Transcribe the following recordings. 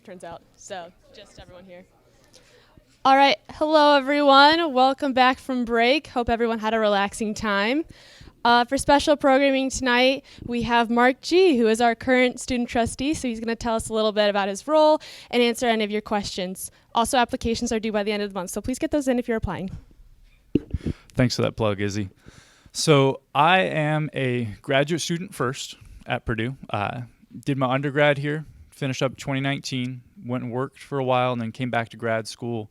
Turns out. So, just everyone here. All right. Hello, everyone. Welcome back from break. Hope everyone had a relaxing time. For special programming tonight, we have Mark G., who is our current student trustee. So he's going to tell us a little bit about his role and answer any of your questions. Also, applications are due by the end of the month, so please get those in if you're applying. Thanks for that plug, Izzy. So I am a graduate student first at Purdue. Did my undergrad here, finished up 2019, went and worked for a while, and then came back to grad school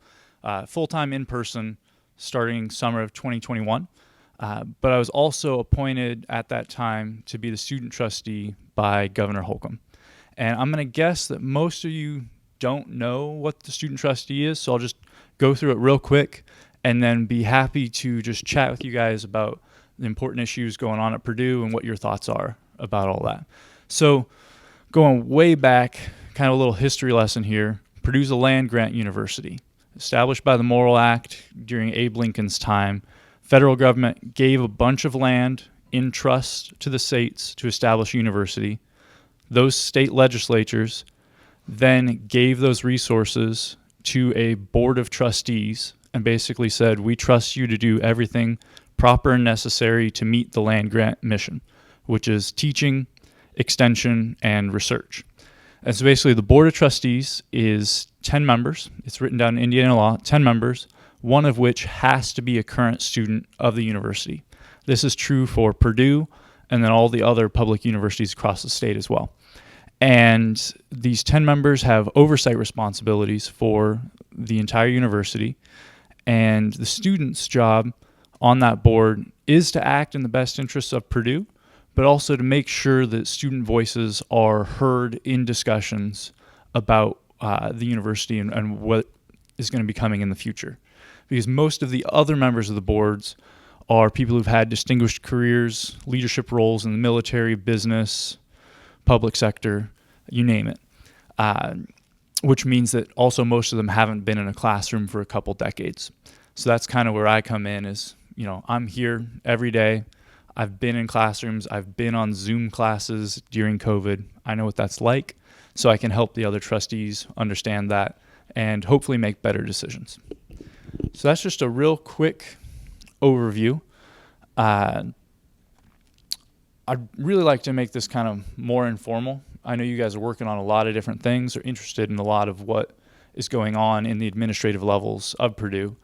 full-time in person starting summer of 2021. But I was also appointed at that time to be the student trustee by Governor Holcomb. And I'm going to guess that most of you don't know what the student trustee is, so I'll just go through it real quick and then be happy to just chat with you guys about the important issues going on at Purdue and what your thoughts are about all that. So going way back, kind of a little history lesson here, Purdue's a land-grant university. Established by the Morrill Act during Abe Lincoln's time, federal government gave a bunch of land in trust to the states to establish a university. Those state legislatures then gave those resources to a board of trustees and basically said, we trust you to do everything proper and necessary to meet the land grant mission, which is teaching, extension, and research. And so basically the board of trustees is 10 members. It's written down in Indiana law, 10 members, one of which has to be a current student of the university. This is true for Purdue and then all the other public universities across the state as well. And these 10 members have oversight responsibilities for the entire university. And the student's job on that board is to act in the best interests of Purdue, but also to make sure that student voices are heard in discussions about the university and what is going to be coming in the future. Because most of the other members of the boards are people who've had distinguished careers, leadership roles in the military, business, public sector, you name it. Which means that also most of them haven't been in a classroom for a couple decades. So that's kind of where I come in is, you know, I'm here every day. I've been in classrooms. I've been on Zoom classes during COVID. I know what that's like, so I can help the other trustees understand that and hopefully make better decisions. So that's just a real quick overview. I'd really like to make this kind of more informal. I know you guys are working on a lot of different things, are interested in a lot of what is going on in the administrative levels of Purdue.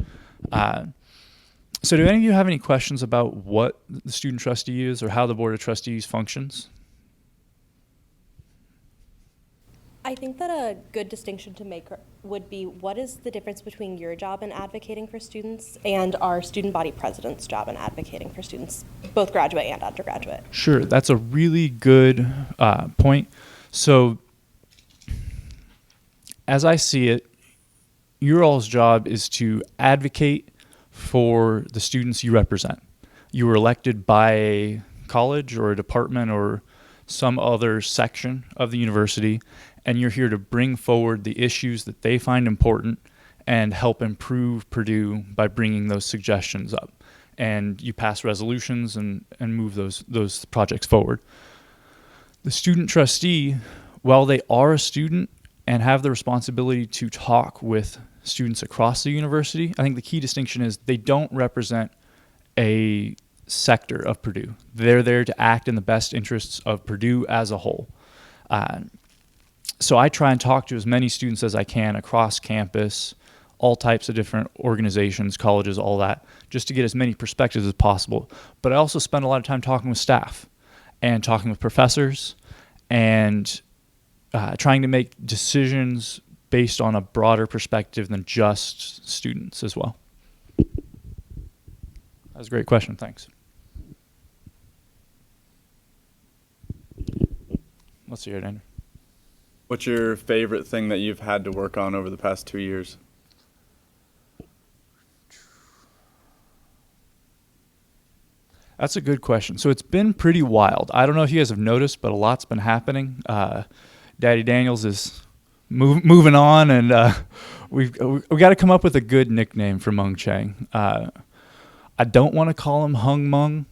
So do any of you have any questions about what the student trustee is or how the board of trustees functions? I think that a good distinction to make would be, what is the difference between your job in advocating for students and our student body president's job in advocating for students, both graduate and undergraduate? Sure, that's a really good point. So as I see it, your all's job is to advocate for the students you represent. You were elected by a college or a department or some other section of the university, and you're here to bring forward the issues that they find important and help improve Purdue by bringing those suggestions up. And you pass resolutions and move those projects forward. The student trustee, while they are a student and have the responsibility to talk with students across the university, I think the key distinction is they don't represent a sector of Purdue. They're there to act in the best interests of Purdue as a whole. So I try and talk to as many students as I can across campus, all types of different organizations, colleges, all that, just to get as many perspectives as possible. But I also spend a lot of time talking with staff and talking with professors and trying to make decisions based on a broader perspective than just students as well. That was a great question. Thanks. Let's hear it, Andrew. What's your favorite thing that you've had to work on over the past 2 years? That's a good question. So it's been pretty wild. I don't know if you guys have noticed, but a lot's been happening. Daddy Daniels is moving on, and we got to come up with a good nickname for Mung Chang. I don't want to call him Hung Mung,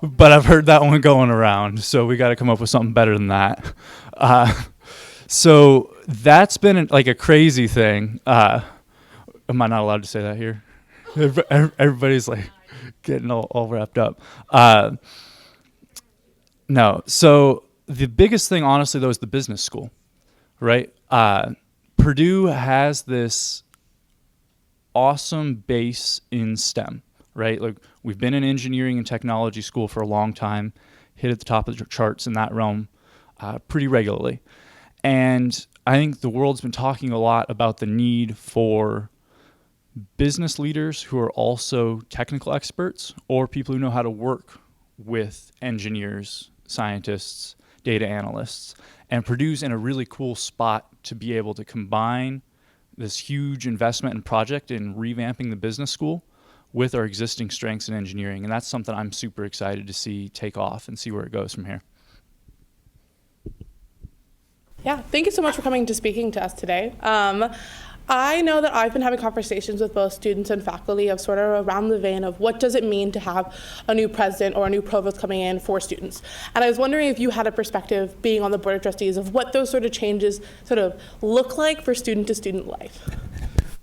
but I've heard that one going around, so we got to come up with something better than that. So that's been like a crazy thing. Am I not allowed to say that here? Everybody's like getting all wrapped up. No. So the biggest thing, honestly, though, is the business school, right? Purdue has this awesome base in STEM, right? Like we've been in engineering and technology school for a long time, hit at the top of the charts in that realm pretty regularly. And I think the world's been talking a lot about the need for business leaders who are also technical experts or people who know how to work with engineers, scientists, data analysts. And Purdue's in a really cool spot to be able to combine this huge investment and project in revamping the business school with our existing strengths in engineering. And that's something I'm super excited to see take off and see where it goes from here. Yeah, thank you so much for coming to speaking to us today. I know that I've been having conversations with both students and faculty of sort of around the vein of what does it mean to have a new president or a new provost coming in for students. And I was wondering if you had a perspective being on the board of trustees of what those sort of changes sort of look like for student-to-student life.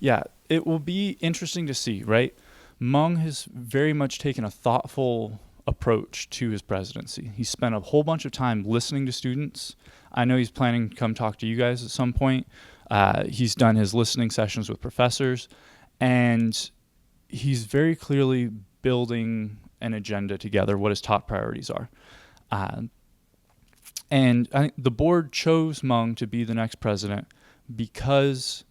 Yeah, it will be interesting to see, right? Mung has very much taken a thoughtful approach to his presidency. He spent a whole bunch of time listening to students. I know he's planning to come talk to you guys at some point. He's done his listening sessions with professors, and he's very clearly building an agenda together, what his top priorities are. And I think the board chose Mung to be the next president because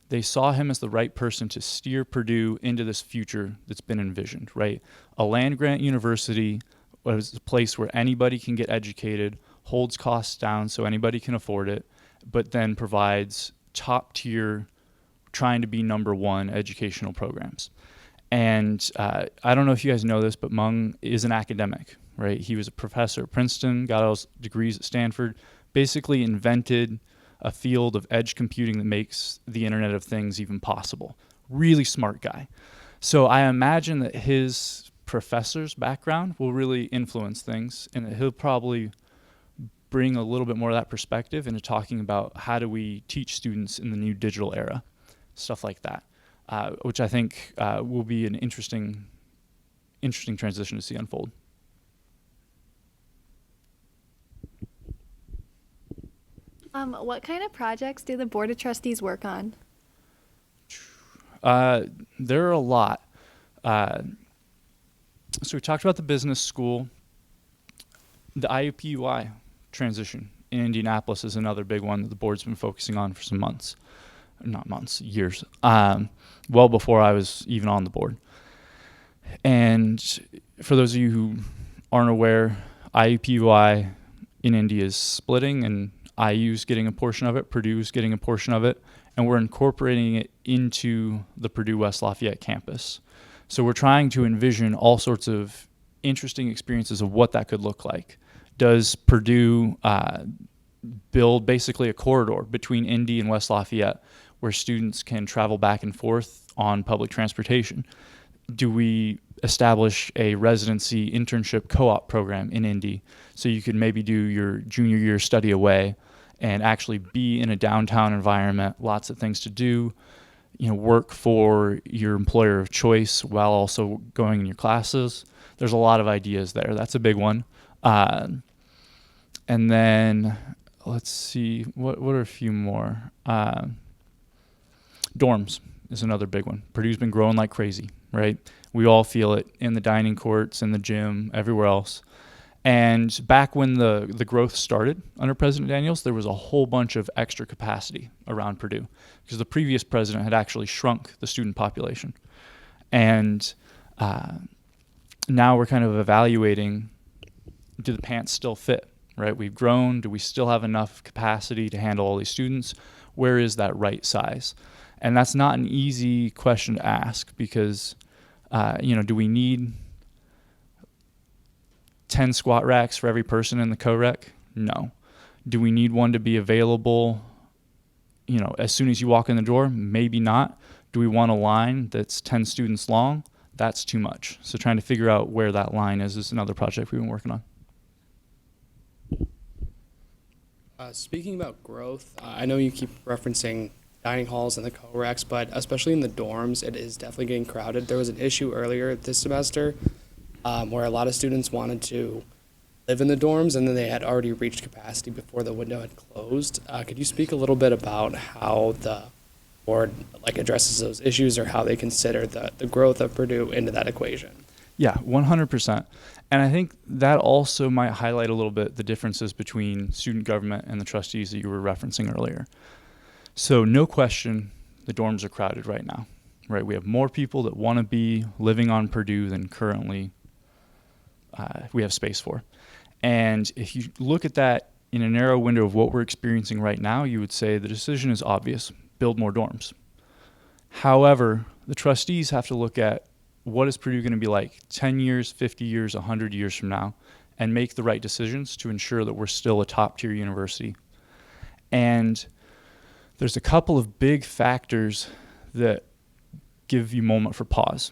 they saw him as the right person to steer Purdue into this future that's been envisioned, right? A land-grant university was a place where anybody can get educated, holds costs down so anybody can afford it, but then provides top-tier, trying to be number one educational programs. And I don't know if you guys know this, but Mung is an academic, right? He was a professor at Princeton, got all his degrees at Stanford, basically invented a field of edge computing that makes the Internet of Things even possible. Really smart guy. So I imagine that his professor's background will really influence things, and that he'll probably bring a little bit more of that perspective into talking about how do we teach students in the new digital era, stuff like that, which I think will be an interesting transition to see unfold. What kind of projects do the Board of Trustees work on? There are a lot. So we talked about the business school. The IUPUI transition in Indianapolis is another big one that the board's been focusing on for some months. Not months, years. Well before I was even on the board. And for those of you who aren't aware, IUPUI in Indy is splitting, and IU's getting a portion of it, Purdue's getting a portion of it, and we're incorporating it into the Purdue West Lafayette campus. So we're trying to envision all sorts of interesting experiences of what that could look like. Does Purdue build basically a corridor between Indy and West Lafayette where students can travel back and forth on public transportation? Do we establish a residency internship co-op program in Indy so you could maybe do your junior year study away and actually be in a downtown environment, lots of things to do, work for your employer of choice while also going in your classes? There's a lot of ideas there. That's a big one. And then let's see, what are a few more? Dorms is another big one. Purdue's been growing like crazy, right? We all feel it in the dining courts, in the gym, everywhere else. And back when the growth started under President Daniels, there was a whole bunch of extra capacity around Purdue because the previous president had actually shrunk the student population. And now we're kind of evaluating, do the pants still fit, right? We've grown. Do we still have enough capacity to handle all these students? Where is that right size? And that's not an easy question to ask because, do we need 10 squat racks for every person in the co-rec? No. Do we need one to be available, as soon as you walk in the door? Maybe not. Do we want a line that's 10 students long? That's too much. So trying to figure out where that line is another project we've been working on. Speaking about growth, I know you keep referencing dining halls and the co-recs, but especially in the dorms, it is definitely getting crowded. There was an issue earlier this semester where a lot of students wanted to live in the dorms, and then they had already reached capacity before the window had closed. Could you speak a little bit about how the board addresses those issues, or how they consider the growth of Purdue into that equation? Yeah, 100%. And I think that also might highlight a little bit the differences between student government and the trustees that you were referencing earlier. So no question, the dorms are crowded right now, right? We have more people that want to be living on Purdue than currently we have space for. And if you look at that in a narrow window of what we're experiencing right now, you would say the decision is obvious: build more dorms. However, the trustees have to look at what is Purdue going to be like 10 years, 50 years, 100 years from now, and make the right decisions to ensure that we're still a top-tier university. And there's a couple of big factors that give you a moment for pause.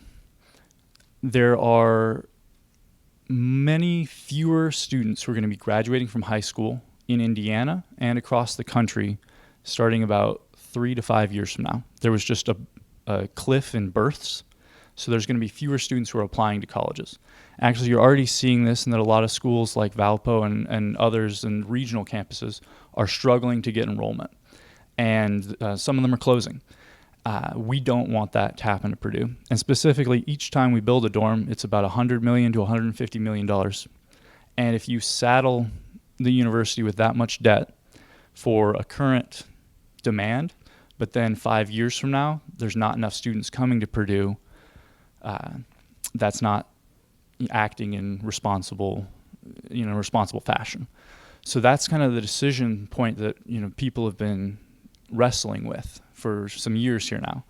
There are many fewer students who are going to be graduating from high school in Indiana and across the country starting about 3 to 5 years from now. There was just a cliff in births, so there's going to be fewer students who are applying to colleges. Actually, you're already seeing this in that a lot of schools like Valpo and others and regional campuses are struggling to get enrollment, and some of them are closing. We don't want that to happen to Purdue. And specifically, each time we build a dorm, it's about $100 million to $150 million. And if you saddle the university with that much debt for a current demand, but then 5 years from now, there's not enough students coming to Purdue, that's not acting in responsible fashion. So that's kind of the decision point that people have been wrestling with for some years here now.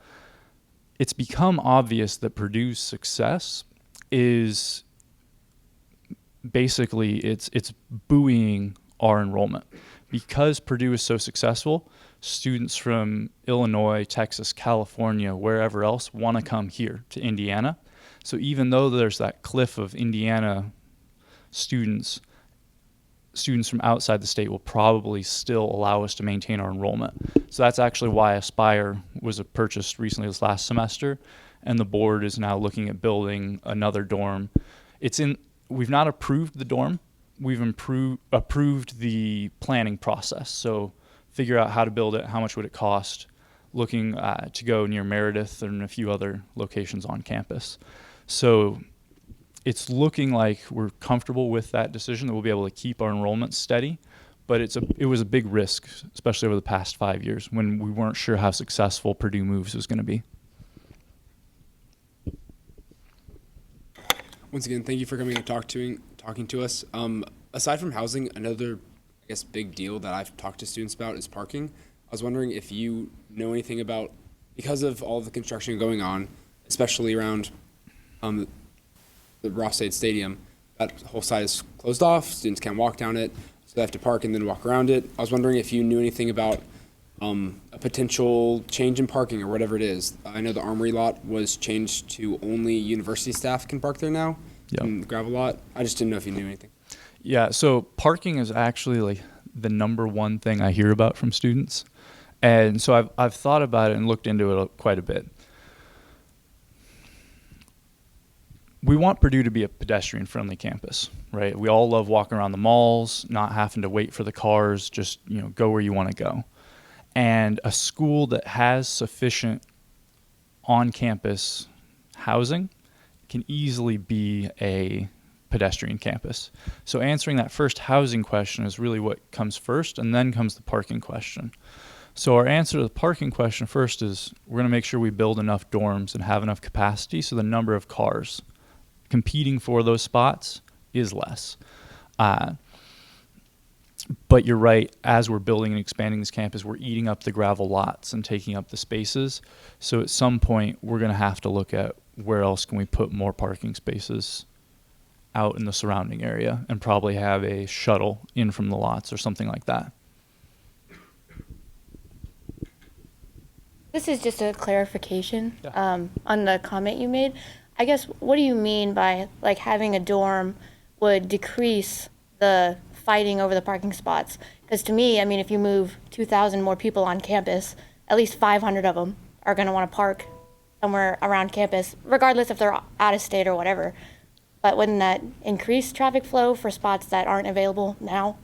It's become obvious that Purdue's success is basically it's buoying our enrollment. Because Purdue is so successful, students from Illinois, Texas, California, wherever else want to come here to Indiana. So even though there's that cliff of Indiana students from outside the state will probably still allow us to maintain our enrollment. So that's actually why Aspire was purchased recently this last semester, and the board is now looking at building another dorm. We've not approved the dorm. We've approved the planning process. So figure out how to build it, how much would it cost, looking to go near Meredith and a few other locations on campus. So it's looking like we're comfortable with that decision, that we'll be able to keep our enrollment steady. But it was a big risk, especially over the past 5 years when we weren't sure how successful Purdue Moves was going to be. Once again, thank you for coming and talking to us. Aside from housing, another, big deal that I've talked to students about is parking. I was wondering if you know anything about, because of all the construction going on, especially around the Ross State Stadium, that whole side is closed off. Students can't walk down it, so they have to park and then walk around it. I was wondering if you knew anything about a potential change in parking or whatever it is. I know the Armory lot was changed to only university staff can park there now. Yep. In the gravel lot. I just didn't know if you knew anything. Yeah, so parking is actually the number one thing I hear about from students. And so I've thought about it and looked into it quite a bit. We want Purdue to be a pedestrian-friendly campus, right? We all love walking around the malls, not having to wait for the cars, just go where you want to go. And a school that has sufficient on-campus housing can easily be a pedestrian campus. So answering that first housing question is really what comes first, and then comes the parking question. So our answer to the parking question first is we're going to make sure we build enough dorms and have enough capacity so the number of cars competing for those spots is less. But you're right, as we're building and expanding this campus, we're eating up the gravel lots and taking up the spaces. So at some point, we're going to have to look at where else can we put more parking spaces out in the surrounding area, and probably have a shuttle in from the lots or something like that. This is just a clarification Yeah. On the comment you made. I guess, what do you mean by having a dorm would decrease the fighting over the parking spots. Because to me, I mean, if you move 2,000 more people on campus, at least 500 of them are going to want to park somewhere around campus, regardless if they're out of state or whatever. But wouldn't that increase traffic flow for spots that aren't available now?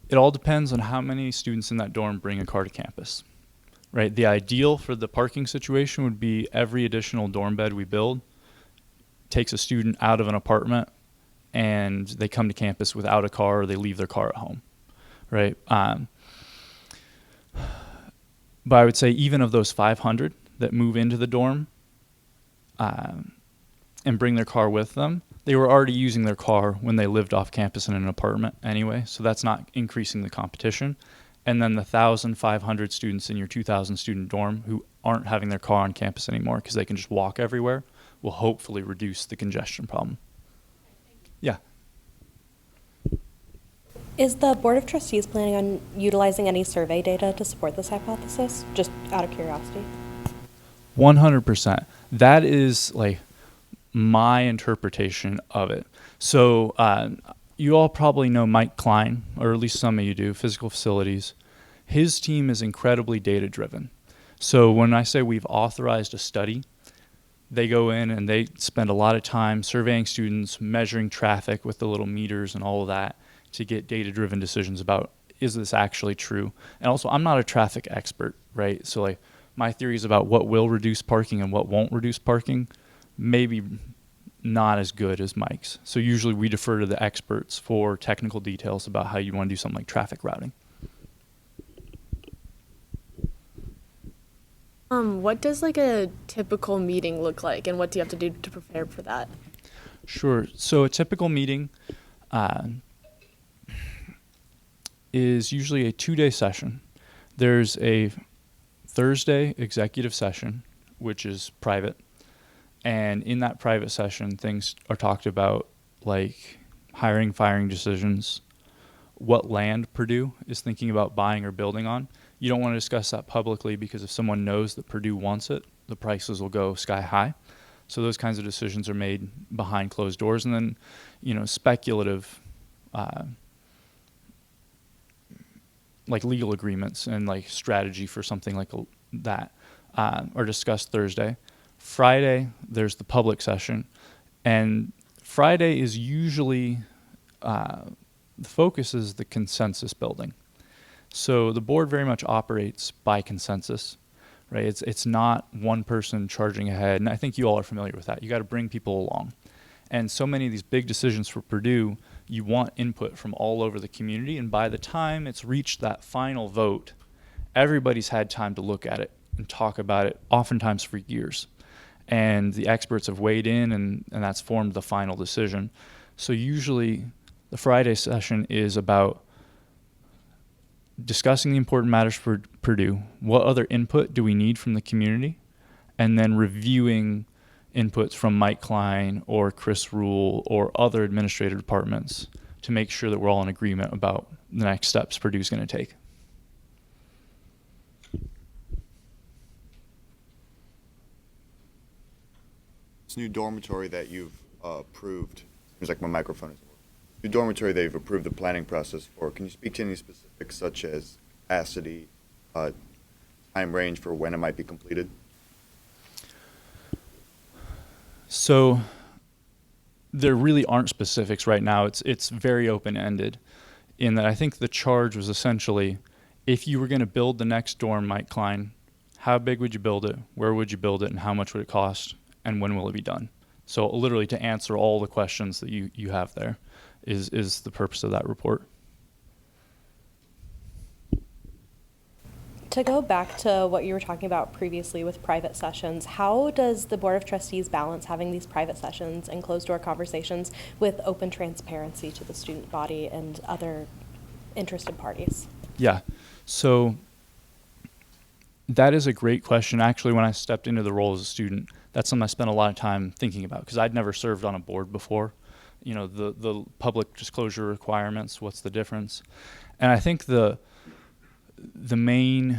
It all depends on how many students in that dorm bring a car to campus, right? The ideal for the parking situation would be every additional dorm bed we build takes a student out of an apartment and they come to campus without a car or they leave their car at home, right? But I would say even of those 500 that move into the dorm and bring their car with them, they were already using their car when they lived off campus in an apartment anyway, so that's not increasing the competition. And then the 1,500 students in your 2,000 student dorm who aren't having their car on campus anymore because they can just walk everywhere will hopefully reduce the congestion problem. Yeah. Is the Board of Trustees planning on utilizing any survey data to support this hypothesis, just out of curiosity? 100%. That is like my interpretation of it. So you all probably know Mike Klein, or at least some of you do, physical facilities. His team is incredibly data driven. So when I say we've authorized a study, they go in and they spend a lot of time surveying students, measuring traffic with the little meters and all of that to get data-driven decisions about, is this actually true? And also, I'm not a traffic expert, right? So like my theories about what will reduce parking and what won't reduce parking, maybe not as good as Mike's. So usually we defer to the experts for technical details about how you want to do something like traffic routing. What does like a typical meeting look like, and what do you have to do to prepare for that? Sure. So a typical meeting is usually a 2-day session. There's a Thursday executive session, which is private. And in that private session, things are talked about like hiring, firing decisions, what land Purdue is thinking about buying or building on. You don't want to discuss that publicly because if someone knows that Purdue wants it, the prices will go sky high. So those kinds of decisions are made behind closed doors. And then, you know, speculative like legal agreements and like strategy for something like that are discussed Thursday. Friday, there's the public session. And Friday is usually, the focus is the consensus building. So the board very much operates by consensus, right? It's not one person charging ahead. And I think you all are familiar with that. You got to bring people along. And so many of these big decisions for Purdue, you want input from all over the community. And by the time it's reached that final vote, everybody's had time to look at it and talk about it, oftentimes for years. And the experts have weighed in, and that's formed the final decision. So usually the Friday session is about discussing the important matters for Purdue. What other input do we need from the community? And then reviewing inputs from Mike Klein or Chris Rule or other administrative departments to make sure that we're all in agreement about the next steps Purdue's going to take. This new dormitory that you've approved, seems like my microphone is working. New dormitory that you've approved the planning process for, can you speak to any specifics such as capacity, time range for when it might be completed? So there really aren't specifics right now. It's very open-ended in that I think the charge was essentially, if you were going to build the next dorm, Mike Klein, how big would you build it, where would you build it, and how much would it cost, and when will it be done? So literally to answer all the questions that you have there is the purpose of that report. To go back to what you were talking about previously with private sessions, how does the Board of Trustees balance having these private sessions and closed-door conversations with open transparency to the student body and other interested parties? Yeah, so that is a great question. Actually, when I stepped into the role as a student, that's something I spent a lot of time thinking about because I'd never served on a board before. You know, the public disclosure requirements, what's the difference? And I think the main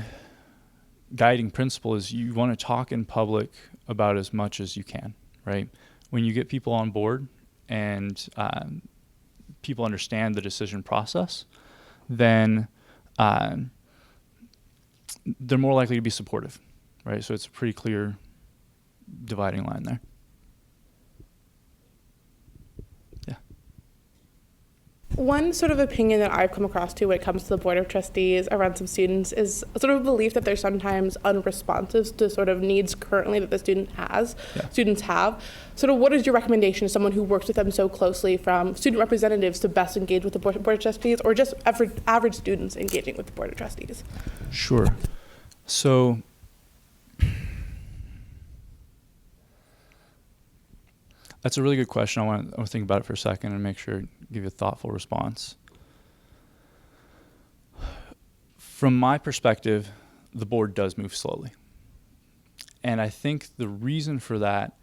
guiding principle is you want to talk in public about as much as you can, right? When you get people on board and people understand the decision process, then they're more likely to be supportive, right? So it's a pretty clear dividing line there. Yeah. One sort of opinion that I've come across to when it comes to the Board of Trustees around some students is a sort of belief that they're sometimes unresponsive to sort of needs currently that the students have. Sort of what is your recommendation to someone who works with them so closely, from student representatives to best engage with the Board of Trustees, or just average students engaging with the Board of Trustees? Sure. So that's a really good question. I want to think about it for a second and make sure give you a thoughtful response. From my perspective, the board does move slowly. And I think the reason for that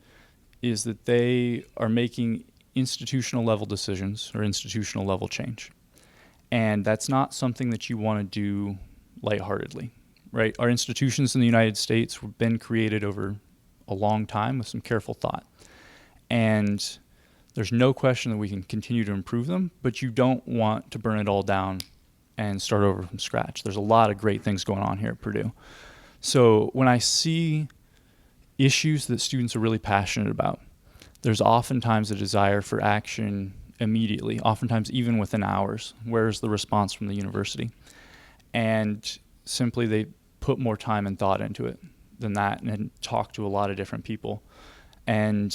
is that they are making institutional level decisions or institutional level change. And that's not something that you want to do lightheartedly, right? Our institutions in the United States have been created over a long time with some careful thought. And there's no question that we can continue to improve them, but you don't want to burn it all down and start over from scratch. There's a lot of great things going on here at Purdue. So when I see issues that students are really passionate about, there's oftentimes a desire for action immediately, oftentimes even within hours. Where's the response from the university? And simply they put more time and thought into it than that and talk to a lot of different people. And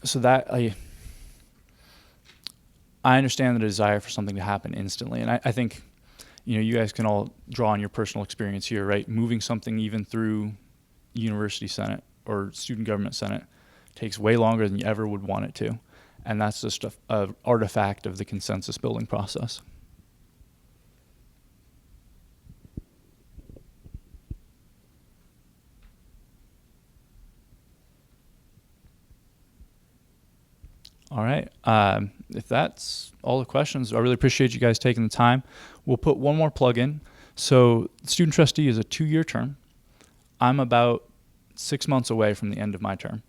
so that I understand the desire for something to happen instantly. And I think, you guys can all draw on your personal experience here, right? Moving something even through University Senate or Student Government Senate takes way longer than you ever would want it to. And that's just an artifact of the consensus building process. All right. If that's all the questions, I really appreciate you guys taking the time. We'll put one more plug in. So student trustee is a 2-year term. I'm about 6 months away from the end of my term,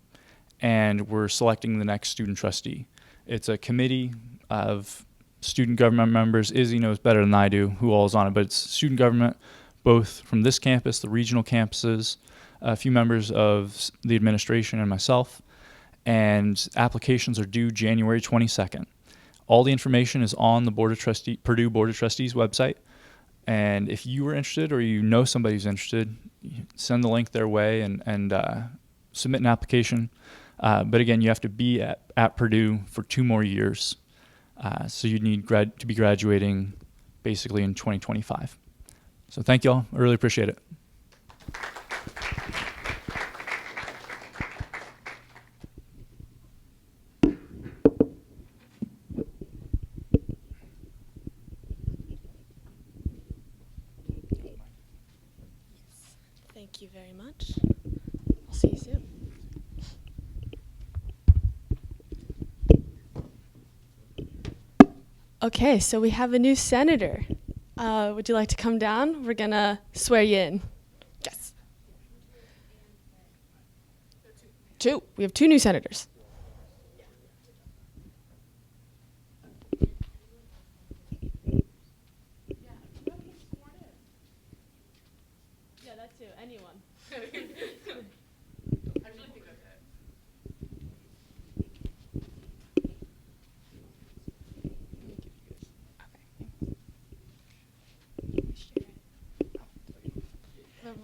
and we're selecting the next student trustee. It's a committee of student government members. Izzy knows better than I do who all is on it, but it's student government, both from this campus, the regional campuses, a few members of the administration, and myself. And applications are due January 22nd. All the information is on the Purdue Board of Trustees website. And if you are interested or you know somebody who's interested, send the link their way and submit an application. But again, you have to be at Purdue for 2 more years. So you need to be graduating basically in 2025. So thank you all. I really appreciate it. Thank you very much. I'll see you soon. Okay, so we have a new senator. Would you like to come down? We're gonna swear you in. Yes. 2. We have 2 new senators. Yeah, that too. Anyone. I really think that's it.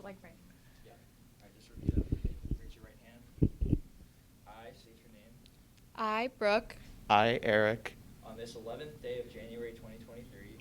Like right. Yeah. All right, just repeat after me. Raise your right hand. I state your name. I, Brooke, I, Eric. On this 11th day of January 2023.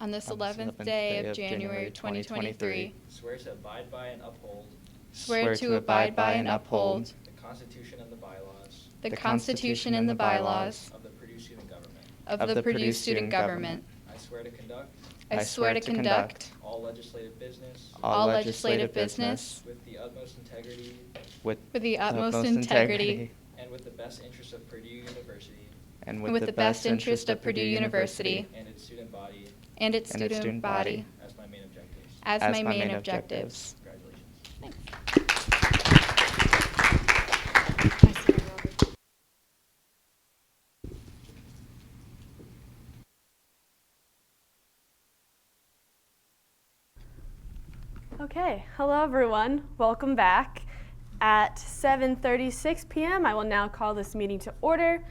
on this 11th day of January 2023, Swear to abide by and uphold. swear to abide by and uphold The Constitution and the bylaws. the Constitution and the bylaws Of the Purdue Student Government. of the Purdue Student Government. I swear to conduct. I swear to conduct All legislative business. all legislative business With the utmost integrity. with the utmost integrity And with the best interest of Purdue University. and with the best interest of Purdue University And its student body. and its student body As my main objectives. as my main objectives. Congratulations. Thanks. Okay, hello everyone. Welcome back. At 7:36 p.m., I will now call this meeting to order.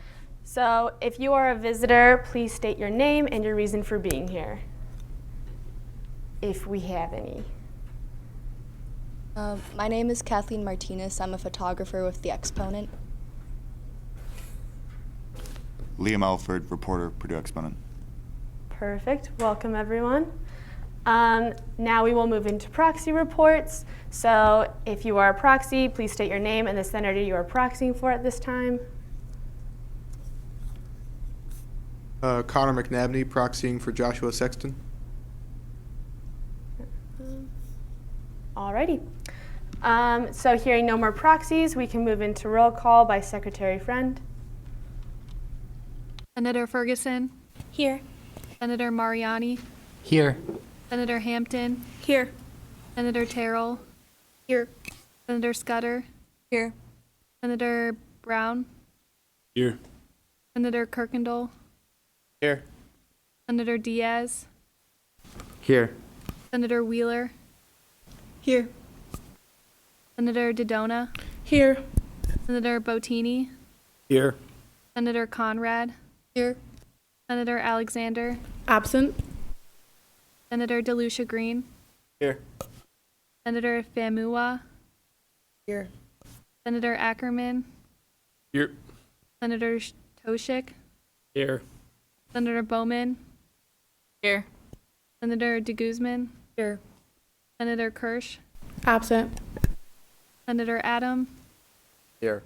So if you are a visitor, please state your name and your reason for being here, if we have any. My name is Kathleen Martinez. I'm a photographer with The Exponent. Liam Alford, reporter, Purdue Exponent. Perfect. Welcome, everyone. Now we will move into proxy reports. So if you are a proxy, please state your name and the senator you are proxying for at this time. Connor McNabney, proxying for Joshua Sexton. Alrighty. So hearing no more proxies, we can move into roll call by Secretary Friend. Senator Ferguson. Here. Senator Mariani. Here. Senator Hampton. Here. Senator Terrell. Here. Senator Scudder. Here. Senator Brown. Here. Senator Kirkendall. Here. Senator Diaz. Here. Senator Wheeler. Here. Senator Dodona. Here. Senator Bottini. Here. Senator Conrad. Here. Senator Alexander. Absent. Senator DeLucia Green. Here. Senator Famua. Here. Senator Ackerman. Here. Senator Toshik. Here. Senator Bowman. Here. Senator DeGuzman. Here. Senator Kirsch. Absent. Senator Adam. Here.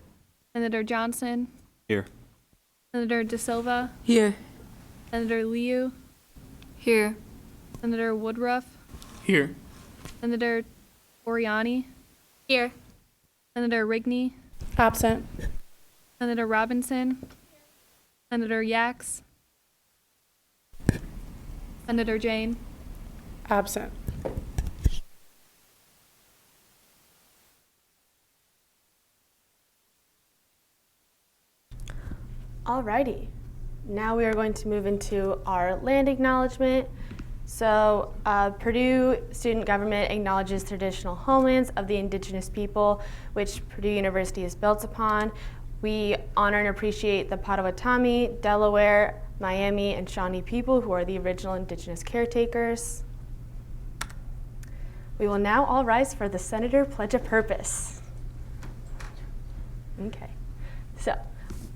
Senator Johnson. Here. Senator De Silva. Here. Senator Liu. Here. Senator Woodruff. Here. Senator Oriani. Here. Senator Rigney. Absent. Senator Robinson. Senator Yax. Senator Jane. Absent. Alrighty. Now we are going to move into our land acknowledgement. So Purdue student government acknowledges traditional homelands of the indigenous people, which Purdue University is built upon. We honor and appreciate the Potawatomi, Delaware, Miami, and Shawnee people who are the original indigenous caretakers. We will now all rise for the Senator Pledge of Purpose. Okay, so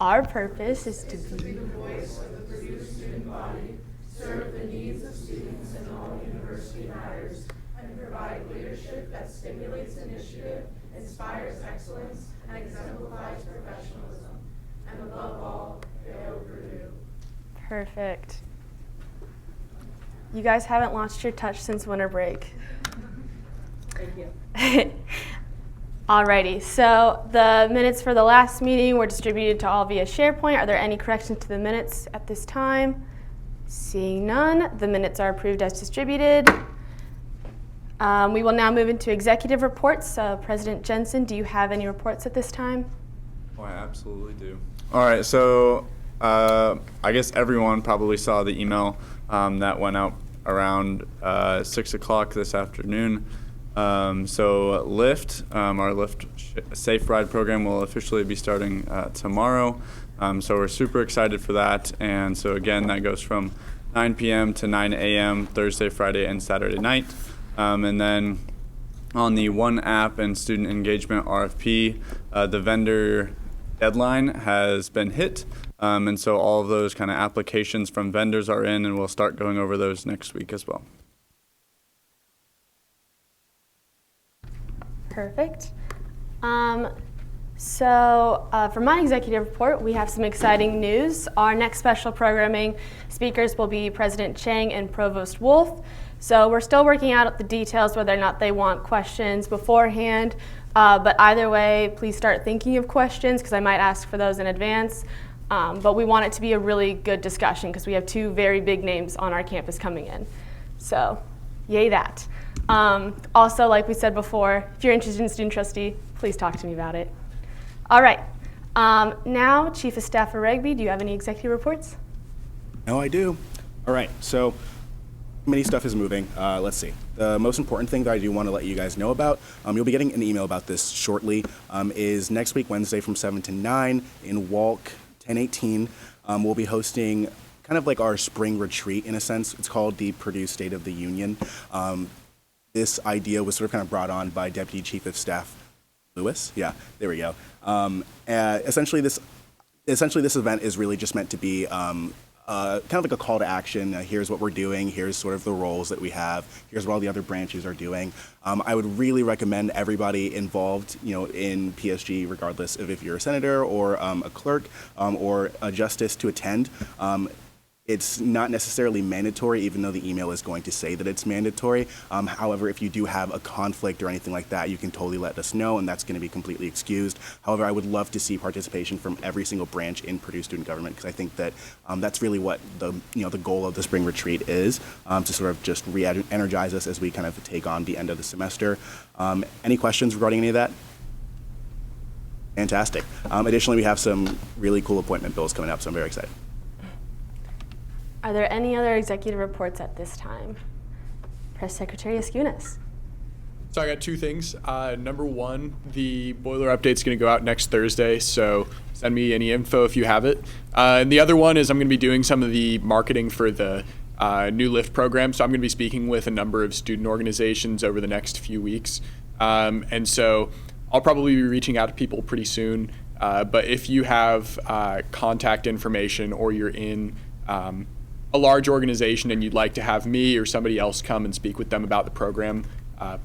our purpose is to be the voice of the Purdue student body, serve the needs of students in all university matters, and provide leadership that stimulates initiative, inspires excellence, and exemplifies professionalism. And above all, hail Purdue. Perfect. You guys haven't launched your touch since winter break. Thank you. Alrighty, so the minutes for the last meeting were distributed to all via SharePoint. Are there any corrections to the minutes at this time? Seeing none, the minutes are approved as distributed. We will now move into executive reports. President Jensen, do you have any reports at this time? Oh, I absolutely do. All right, so I guess everyone probably saw the email that went out around 6 o'clock this afternoon. So Lyft, our Lyft Safe Ride program will officially be starting tomorrow. So we're super excited for that. And so again, that goes from 9 p.m. to 9 a.m. Thursday, Friday, and Saturday night. And then on the One App and Student Engagement RFP, the vendor deadline has been hit. And so all of those kind of applications from vendors are in, and we'll start going over those next week as well. Perfect. So for my executive report, we have some exciting news. Our next special programming speakers will be President Chang and Provost Wolf. So we're still working out the details, whether or not they want questions beforehand. But either way, please start thinking of questions, because I might ask for those in advance. But we want it to be a really good discussion, because we have two very big names on our campus coming in. So yay that. Also, like we said before, if you're interested in student trustee, please talk to me about it. All right. Now, Chief of Staff for Regby, do you have any executive reports? No, I do. All right. So Committee stuff is moving. Let's see. The most important thing that I do want to let you guys know about, you'll be getting an email about this shortly, is next week, Wednesday from 7 to 9 in Walk 1018. We'll be hosting kind of like our spring retreat in a sense. It's called the Purdue State of the Union. This idea was sort of kind of brought on by Deputy Chief of Staff Lewis. Yeah, there we go. Essentially, this event is really just meant to be kind of like a call to action. Here's what we're doing. Here's sort of the roles that we have. Here's what all the other branches are doing. I would really recommend everybody involved, in PSG, regardless of if you're a senator or a clerk or a justice, to attend. It's not necessarily mandatory, even though the email is going to say that it's mandatory. However, if you do have a conflict or anything like that, you can totally let us know, and that's going to be completely excused. However, I would love to see participation from every single branch in Purdue student government, because I think that that's really what the goal of the spring retreat is, to sort of just re-energize us as we kind of take on the end of the semester. Any questions regarding any of that? Fantastic. Additionally, we have some really cool appointment bills coming up, so I'm very excited. Are there any other executive reports at this time? Press Secretary Escunas. So I got two things. Number one, the boiler update's going to go out next Thursday, so send me any info if you have it. And the other one is I'm going to be doing some of the marketing for the new LIFT program, so I'm going to be speaking with a number of student organizations over the next few weeks. And so I'll probably be reaching out to people pretty soon, but if you have contact information or you're in a large organization and you'd like to have me or somebody else come and speak with them about the program,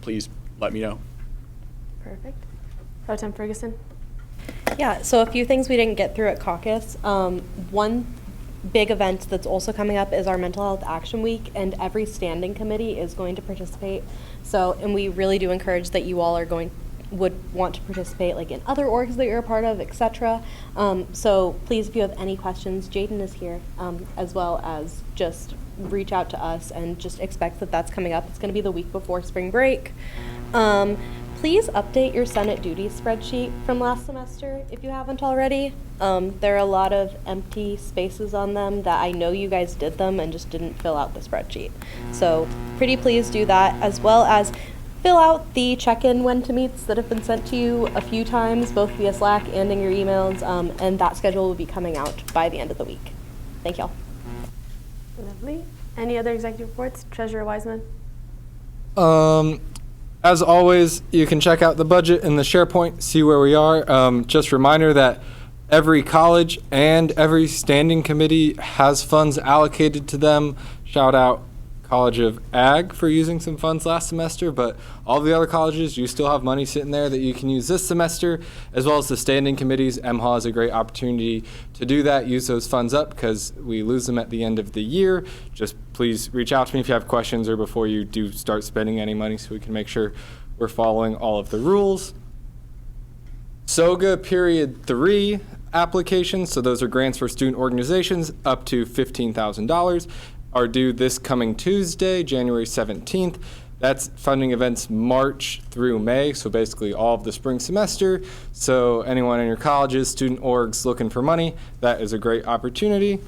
please let me know. Perfect. Pro Tem Ferguson. Yeah, so a few things we didn't get through at caucus. One big event that's also coming up is our Mental Health Action Week, and every standing committee is going to participate. So, and we really do encourage that you all would want to participate, like in other orgs that you're a part of, etc. So please, if you have any questions, Jaden is here, as well as just reach out to us and just expect that that's coming up. It's going to be the week before spring break. Please update your Senate duties spreadsheet from last semester if you haven't already. There are a lot of empty spaces on them that I know you guys did them and just didn't fill out the spreadsheet. So pretty please do that, as well as fill out the check-in when-to-meets that have been sent to you a few times, both via Slack and in your emails, and that schedule will be coming out by the end of the week. Thank y'all. Lovely. Any other executive reports? Treasurer Wiseman? As always, you can check out the budget in the SharePoint, see where we are. Just a reminder that every college and every standing committee has funds allocated to them. Shout out College of Ag for using some funds last semester, but all the other colleges, you still have money sitting there that you can use this semester, as well as the standing committees. MHA is a great opportunity to do that, use those funds up, because we lose them at the end of the year. Just please reach out to me if you have questions or before you do start spending any money, so we can make sure we're following all of the rules. SOGA Period 3 applications, so those are grants for student organizations up to $15,000. Are due this coming Tuesday, January 17th. That's funding events March through May, so basically all of the spring semester. So anyone in your colleges, student orgs looking for money, that is a great opportunity.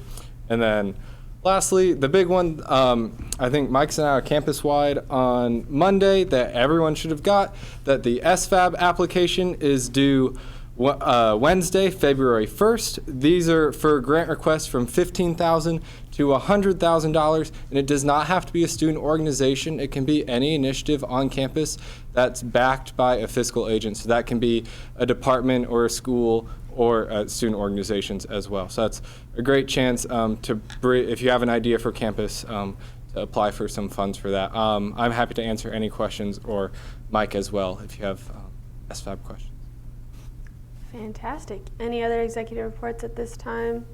And then lastly, the big one, I think Mike sent out a campus-wide on Monday that everyone should have got, that the SFAB application is due Wednesday, February 1st. These are for grant requests from $15,000 to $100,000, and it does not have to be a student organization. It can be any initiative on campus that's backed by a fiscal agent. So that can be a department or a school or student organizations as well. So that's a great chance if you have an idea for campus, to apply for some funds for that. I'm happy to answer any questions, or Mike as well, if you have SFAB questions. Fantastic. Any other executive reports at this time?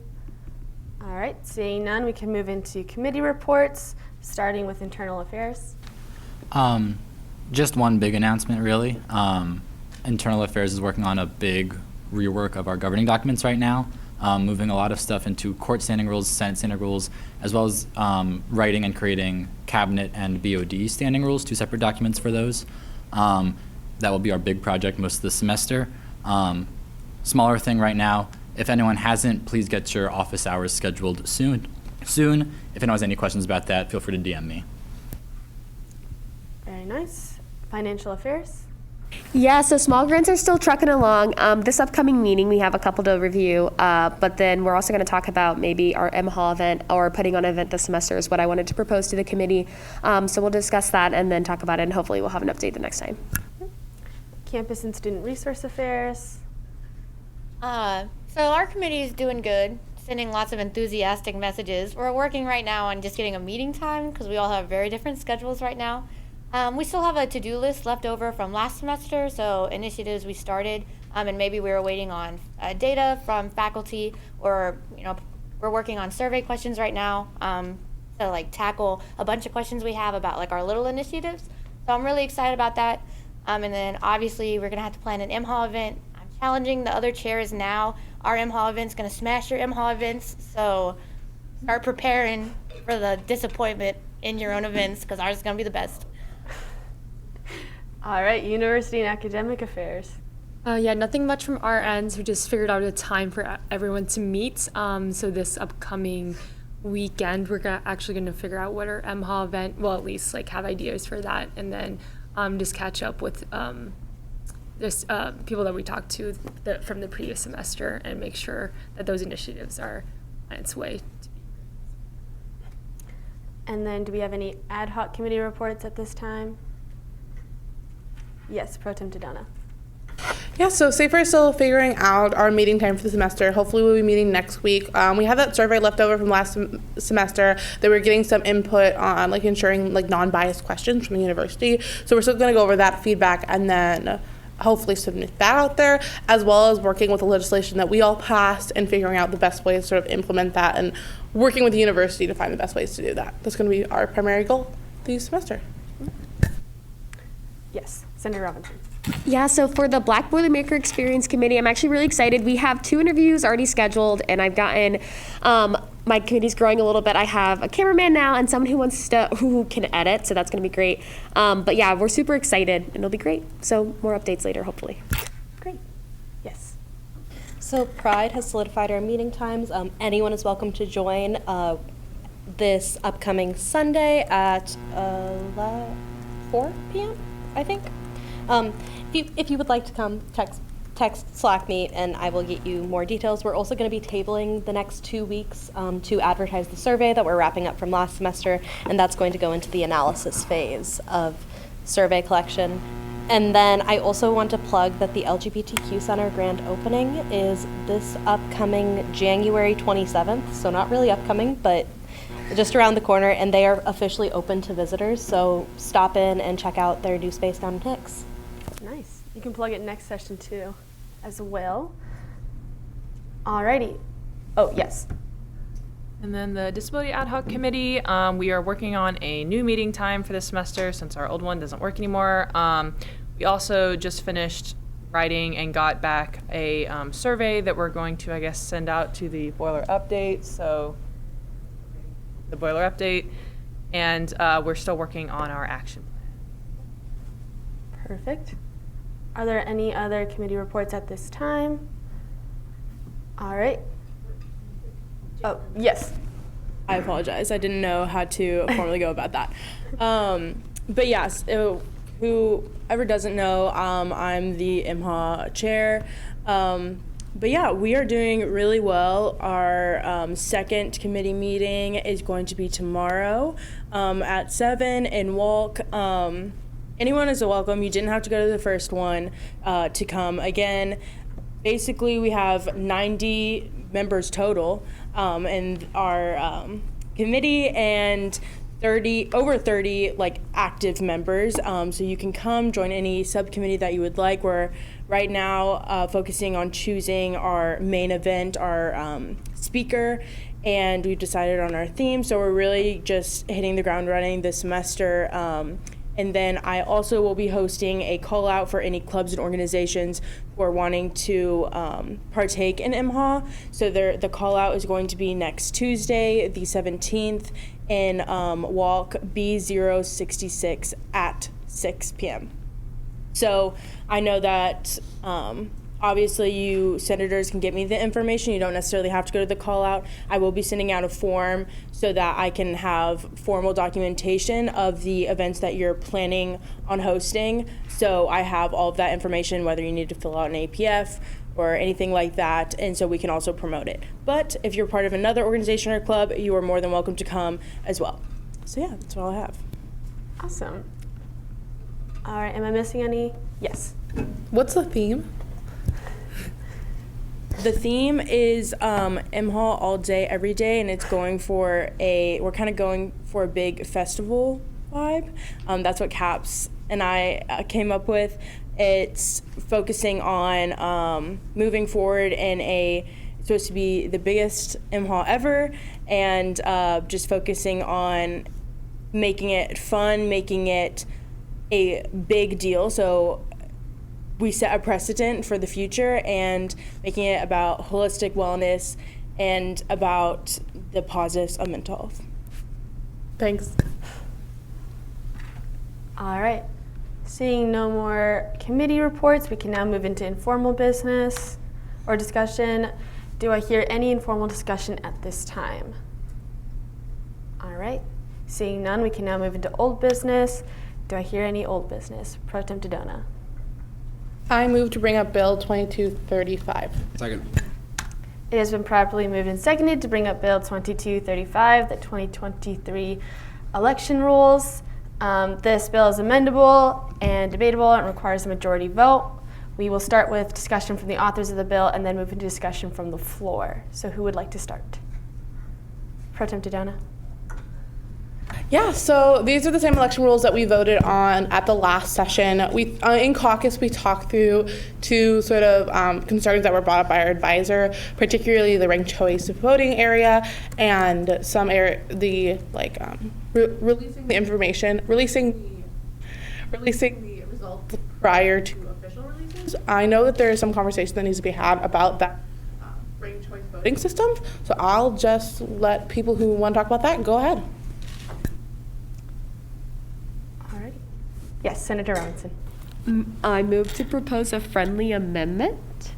All right, seeing none, we can move into committee reports, starting with internal affairs. Just one big announcement, really. Internal affairs is working on a big rework of our governing documents right now, moving a lot of stuff into court standing rules, Senate standing rules, as well as writing and creating cabinet and BOD standing rules, two separate documents for those. That will be our big project most of the semester. Smaller thing right now, if anyone hasn't, please get your office hours scheduled soon. If anyone has any questions about that, feel free to DM me. nice. Financial affairs? Yeah, so small grants are still trucking along. This upcoming meeting, we have a couple to review, but then we're also going to talk about maybe our MHAW event or putting on an event this semester is what I wanted to propose to the committee. So we'll discuss that and then talk about it, and hopefully we'll have an update the next time. Campus and student resource affairs? So our committee is doing good, sending lots of enthusiastic messages. We're working right now on just getting a meeting time because we all have very different schedules right now. We still have a to-do list left over from last semester, so initiatives we started, and maybe we were waiting on data from faculty, or we're working on survey questions right now to like tackle a bunch of questions we have about like our little initiatives. So I'm really excited about that. And then obviously we're gonna have to plan an MHAW event. I'm challenging the other chairs now. Our MHAW event's gonna smash your MHAW events, so start preparing for the disappointment in your own events because ours is gonna be the best. All right, university and academic affairs. Yeah, nothing much from our ends. We just figured out a time for everyone to meet. So this upcoming weekend, we're actually going to figure out what our MHAW event, well, at least like have ideas for that, and then just catch up with people that we talked to from the previous semester and make sure that those initiatives are on its way. And then do we have any ad hoc committee reports at this time? Yes, Pro Tem Tadana. Yeah, so Safer is still figuring out our meeting time for the semester. Hopefully we'll be meeting next week. We have that survey left over from last semester that we're getting some input on, like ensuring like non-biased questions from the university. So we're still going to go over that feedback and then hopefully submit that out there, as well as working with the legislation that we all passed and figuring out the best ways to sort of implement that and working with the university to find the best ways to do that. That's going to be our primary goal this semester. Yes, Senator Robinson. Yeah, so for the Black Boilermaker Experience Committee, I'm actually really excited. We have 2 interviews already scheduled, and I've gotten, my committee's growing a little bit. I have a cameraman now and someone who can edit, so that's going to be great. But yeah, we're super excited, and it'll be great. So more updates later, hopefully. Great. Yes. So Pride has solidified our meeting times. Anyone is welcome to join this upcoming Sunday at 4 p.m., I think. If you would like to come, text Slack me, and I will get you more details. We're also going to be tabling the next 2 weeks to advertise the survey that we're wrapping up from last semester, and that's going to go into the analysis phase of survey collection. And then I also want to plug that the LGBTQ Center grand opening is this upcoming January 27th, so not really upcoming, but just around the corner, and they are officially open to visitors, so stop in and check out their new space down in Hicks. Nice. You can plug it next session too, as well. Alrighty. Oh, yes. And then the Disability Ad Hoc Committee, we are working on a new meeting time for this semester since our old one doesn't work anymore. We also just finished writing and got back a survey that we're going to, I guess, send out to the boiler update. So the boiler update, and we're still working on our action plan. Perfect. Are there any other committee reports at this time? All right. Oh, yes. I apologize. I didn't know how to formally go about that. But yes, whoever doesn't know, I'm the MHAW chair. But yeah, we are doing really well. Our second committee meeting is going to be tomorrow at 7 in Walk. Anyone is welcome. You didn't have to go to the first one to come. Again, basically we have 90 members total in our committee, and over 30 like active members. So you can come join any subcommittee that you would like. We're right now focusing on choosing our main event, our speaker, and we've decided on our theme. So we're really just hitting the ground running this semester. And then I also will be hosting a call out for any clubs and organizations who are wanting to partake in MHAW. So the call out is going to be next Tuesday, the 17th, in Walk B066 at 6 p.m. So I know that Obviously, you senators can get me the information. You don't necessarily have to go to the call out. I will be sending out a form so that I can have formal documentation of the events that you're planning on hosting. So I have all of that information, whether you need to fill out an APF or anything like that, and so we can also promote it. But if you're part of another organization or club, you are more than welcome to come as well. So yeah, that's all I have. Awesome. All right, am I missing any? Yes. What's the theme? The theme is M-Hall all day, every day, and it's going for we're kind of going for a big festival vibe. That's what Caps and I came up with. It's focusing on moving forward in it's supposed to be the biggest M-Hall ever, and just focusing on making it fun, making it a big deal. So we set a precedent for the future and making it about holistic wellness and about the positives of mental health. Thanks. All right. Seeing no more committee reports, we can now move into informal business or discussion. Do I hear any informal discussion at this time? All right. Seeing none, we can now move into old business. Do I hear any old business? Pro Tem Dodona. I move to bring up Bill 2235. Second. It has been properly moved and seconded to bring up Bill 2235, the 2023 election rules. This bill is amendable and debatable and requires a majority vote. We will start with discussion from the authors of the bill and then move into discussion from the floor. So who would like to start? Pro Tem Dodona. Yeah, so these are the same election rules that we voted on at the last session. We in caucus, we talked through two sort of concerns that were brought up by our advisor, particularly the ranked choice voting area and some releasing the information, releasing the results prior to official releases. I know that there is some conversation that needs to be had about that ranked choice voting system, so I'll just let people who want to talk about that go ahead. Yes, Senator Robinson. I move to propose a friendly amendment.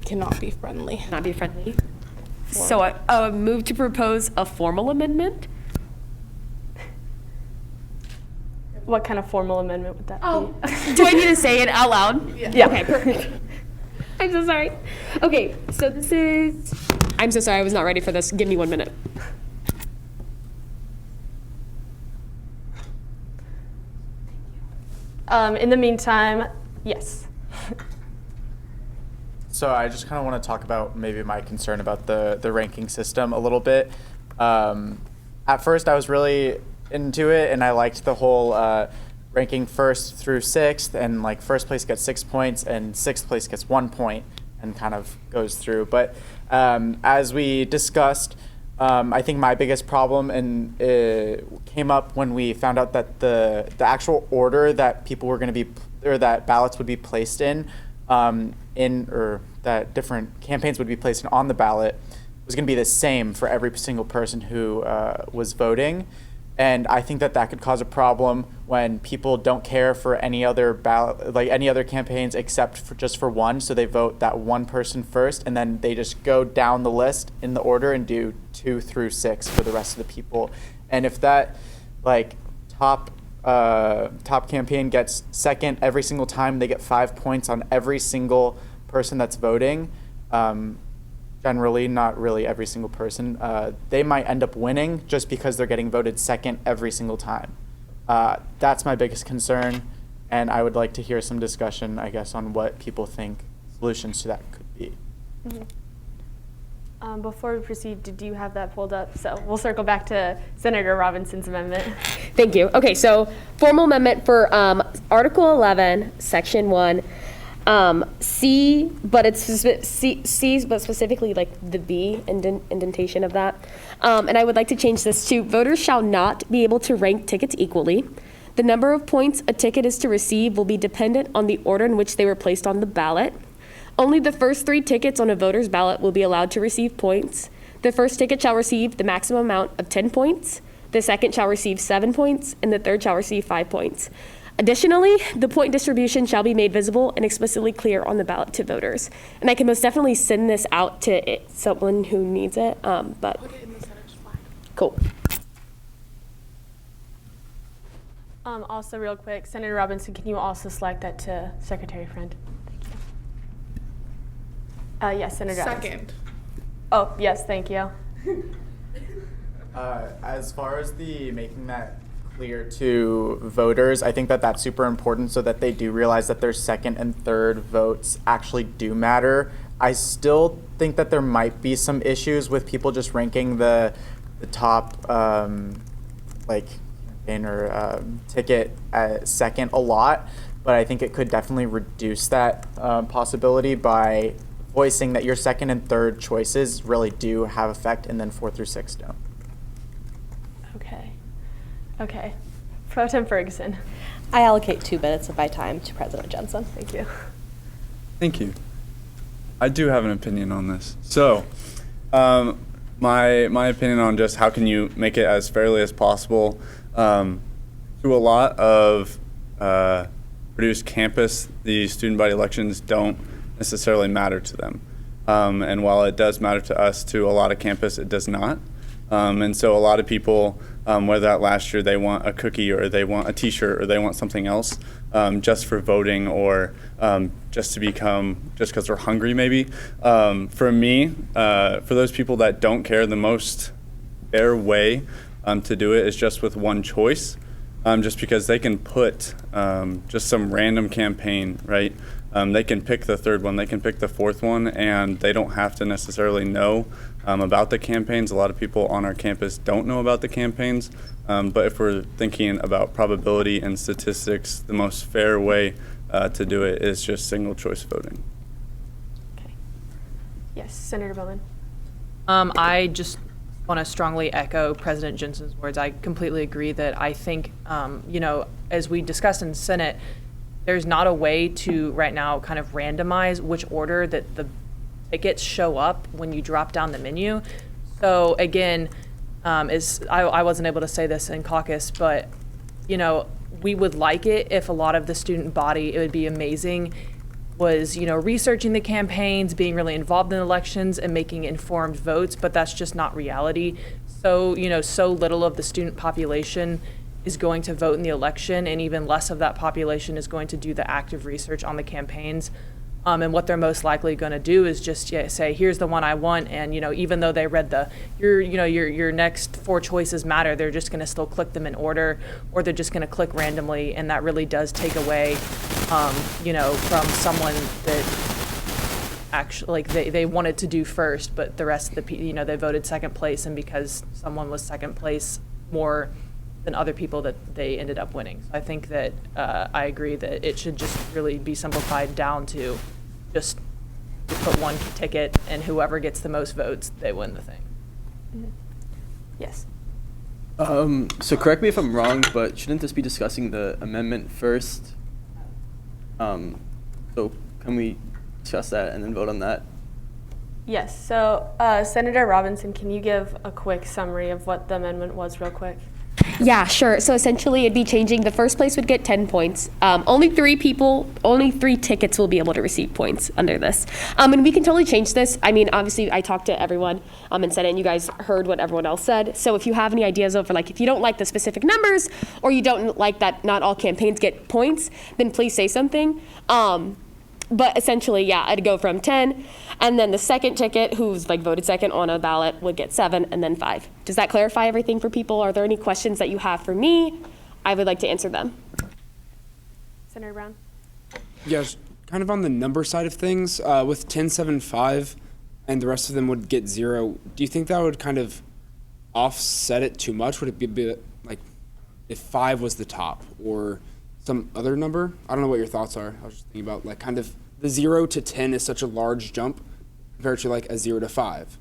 Cannot be friendly. Not be friendly. So I move to propose a formal amendment. What kind of formal amendment would that be? Do I need to say it out loud? Yeah. Okay, perfect. I'm so sorry. Okay, so this is. I'm so sorry, I was not ready for this. Give me 1 minute. In the meantime, yes. So I just kind of want to talk about maybe my concern about the ranking system a little bit. At first, I was really into it, and I liked the whole ranking 1st through 6th, and like 1st place gets 6 points, and 6th place gets 1 point, and kind of goes through. But as we discussed, I think my biggest problem came up when we found out that the actual order that people were going to be, or that ballots would be placed in, or that different campaigns would be placed in on the ballot was going to be the same for every single person who was voting. And I think that could cause a problem when people don't care for any other ballot, like any other campaigns except for just for one. So they vote that one person first, and then they just go down the list in the order and do 2 through 6 for the rest of the people. And if that top campaign gets second every single time, they get 5 points on every single person that's voting. Generally, not really every single person, they might end up winning just because they're getting voted second every single time. That's my biggest concern, and I would like to hear some discussion, I guess, on what people think solutions to that could be. Mm-hmm. Before we proceed, did you have that pulled up? So we'll circle back to Senator Robinson's amendment. Thank you. Okay, so formal amendment for Article 11, Section 1. C, but it's C, but specifically like the B indentation of that. And I would like to change this to: voters shall not be able to rank tickets equally. The number of points a ticket is to receive will be dependent on the order in which they were placed on the ballot. Only the first 3 tickets on a voter's ballot will be allowed to receive points. The first ticket shall receive the maximum amount of 10 points. The second shall receive 7 points, and the third shall receive 5 points. Additionally, the point distribution shall be made visible and explicitly clear on the ballot to voters. And I can most definitely send this out to someone who needs it, but cool. Also, real quick, Senator Robinson, can you also select that to Secretary Friend? Thank you. Yes, Senator Robinson. Second. Oh, yes, thank you. As far as the making that clear to voters, I think that that's super important so that they do realize that their second and third votes actually do matter. I still think that there might be some issues with people just ranking the top campaign or ticket at second a lot, but I think it could definitely reduce that possibility by voicing that your second and third choices really do have effect, and then 4 through 6 don't. Okay. Pro Tem Ferguson. I allocate 2 minutes of my time to President Jensen. Thank you. Thank you. I do have an opinion on this. So, my opinion on just how can you make it as fairly as possible. To a lot of Purdue's campus, the student body elections don't necessarily matter to them. And while it does matter to us, to a lot of campus, it does not. And so a lot of people, whether that last year they want a cookie or they want a t-shirt or they want something else just for voting or just because they're hungry maybe. For me, for those people that don't care, the most fair way to do it is just with one choice, just because they can put just some random campaign, right? They can pick the third one, they can pick the fourth one, and they don't have to necessarily know about the campaigns. A lot of people on our campus don't know about the campaigns, but if we're thinking about probability and statistics, the most fair way to do it is just single choice voting. Okay. Yes, Senator Bowman. I just want to strongly echo President Jensen's words. I completely agree that I think, as we discussed in the Senate, there's not a way to right now kind of randomize which order that the tickets show up when you drop down the menu. So again, I wasn't able to say this in caucus, but we would like it if a lot of the student body, it would be amazing, was researching the campaigns, being really involved in elections and making informed votes, but that's just not reality. So so little of the student population is going to vote in the election, and even less of that population is going to do the active research on the campaigns. And what they're most likely going to do is just say, here's the one I want, and even though they read your next 4 choices matter, they're just going to still click them in order, or they're just going to click randomly, and that really does take away, from someone that actually they wanted to do first, but the rest of the they voted second place, and because someone was second place more than other people, that they ended up winning. So I think that I agree that it should just really be simplified down to just put one ticket, and whoever gets the most votes, they win the thing. Mm-hmm. Yes. So correct me if I'm wrong, but shouldn't this be discussing the amendment first? So can we discuss that and then vote on that? Yes. So Senator Robinson, can you give a quick summary of what the amendment was real quick? Yeah, sure. So essentially it'd be changing, the first place would get 10 points. Only 3 tickets will be able to receive points under this. And we can totally change this. I mean, obviously I talked to everyone and said it, and you guys heard what everyone else said. So if you have any ideas of if you don't like the specific numbers, or you don't like that not all campaigns get points, then please say something. But essentially, yeah, I'd go from 10, and then the second ticket, who's voted second on a ballot, would get 7, and then 5. Does that clarify everything for people? Are there any questions that you have for me? I would like to answer them. Senator Brown? Yes, kind of on the number side of things, with 10, 7, 5, and the rest of them would get 0, do you think that would kind of offset it too much? Would it be like if 5 was the top, or some other number? I don't know what your thoughts are. I was just thinking about kind of the 0 to 10 is such a large jump compared to a 0 to 5.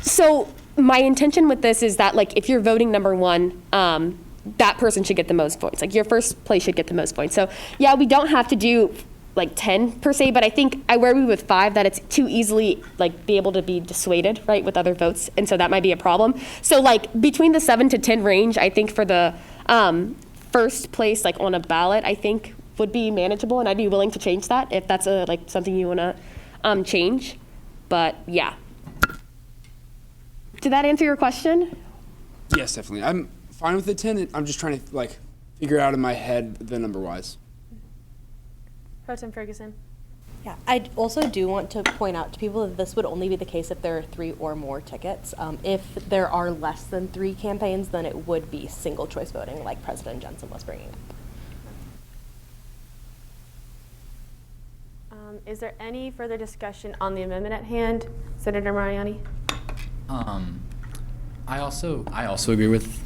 So my intention with this is that if you're voting number 1, that person should get the most points. Your first place should get the most points. So yeah, we don't have to do 10 per se, but I think I worry with 5 that it's too easily be able to be dissuaded, right, with other votes, and so that might be a problem. So between the 7 to 10 range, I think for the first place like on a ballot, I think would be manageable, and I'd be willing to change that if that's like something you want to change. But yeah. Did that answer your question? Yes, definitely. I'm fine with the 10. I'm just trying to like figure out in my head the number wise. Pro Tem Ferguson. Yeah, I also do want to point out to people that this would only be the case if there are 3 or more tickets. If there are less than 3 campaigns, then it would be single choice voting, like President Jensen was bringing up. Is there any further discussion on the amendment at hand? Senator Mariani? I also agree with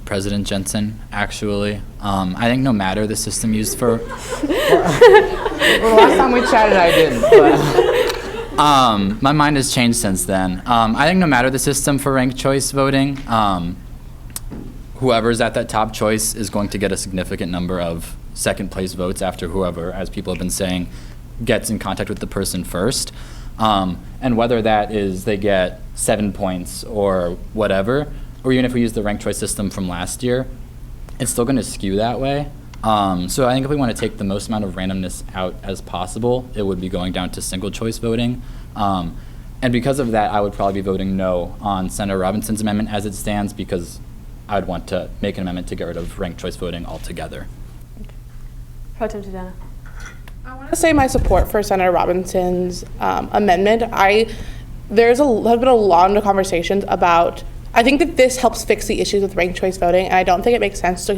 President Jensen, actually. I think no matter the system used for... Well, last time we chatted, I didn't. But. My mind has changed since then. I think no matter the system for ranked choice voting, whoever's at that top choice is going to get a significant number of second place votes after whoever, as people have been saying, gets in contact with the person first. And whether that is they get 7 points or whatever, or even if we use the ranked choice system from last year, it's still going to skew that way. So I think if we want to take the most amount of randomness out as possible, it would be going down to single choice voting. And because of that, I would probably be voting no on Senator Robinson's amendment as it stands, because I would want to make an amendment to get rid of ranked choice voting altogether. Pro Tem Tadana. I want to say my support for Senator Robinson's amendment. There's have been a lot of conversations about. I think that this helps fix the issues with ranked choice voting, and I don't think it makes sense to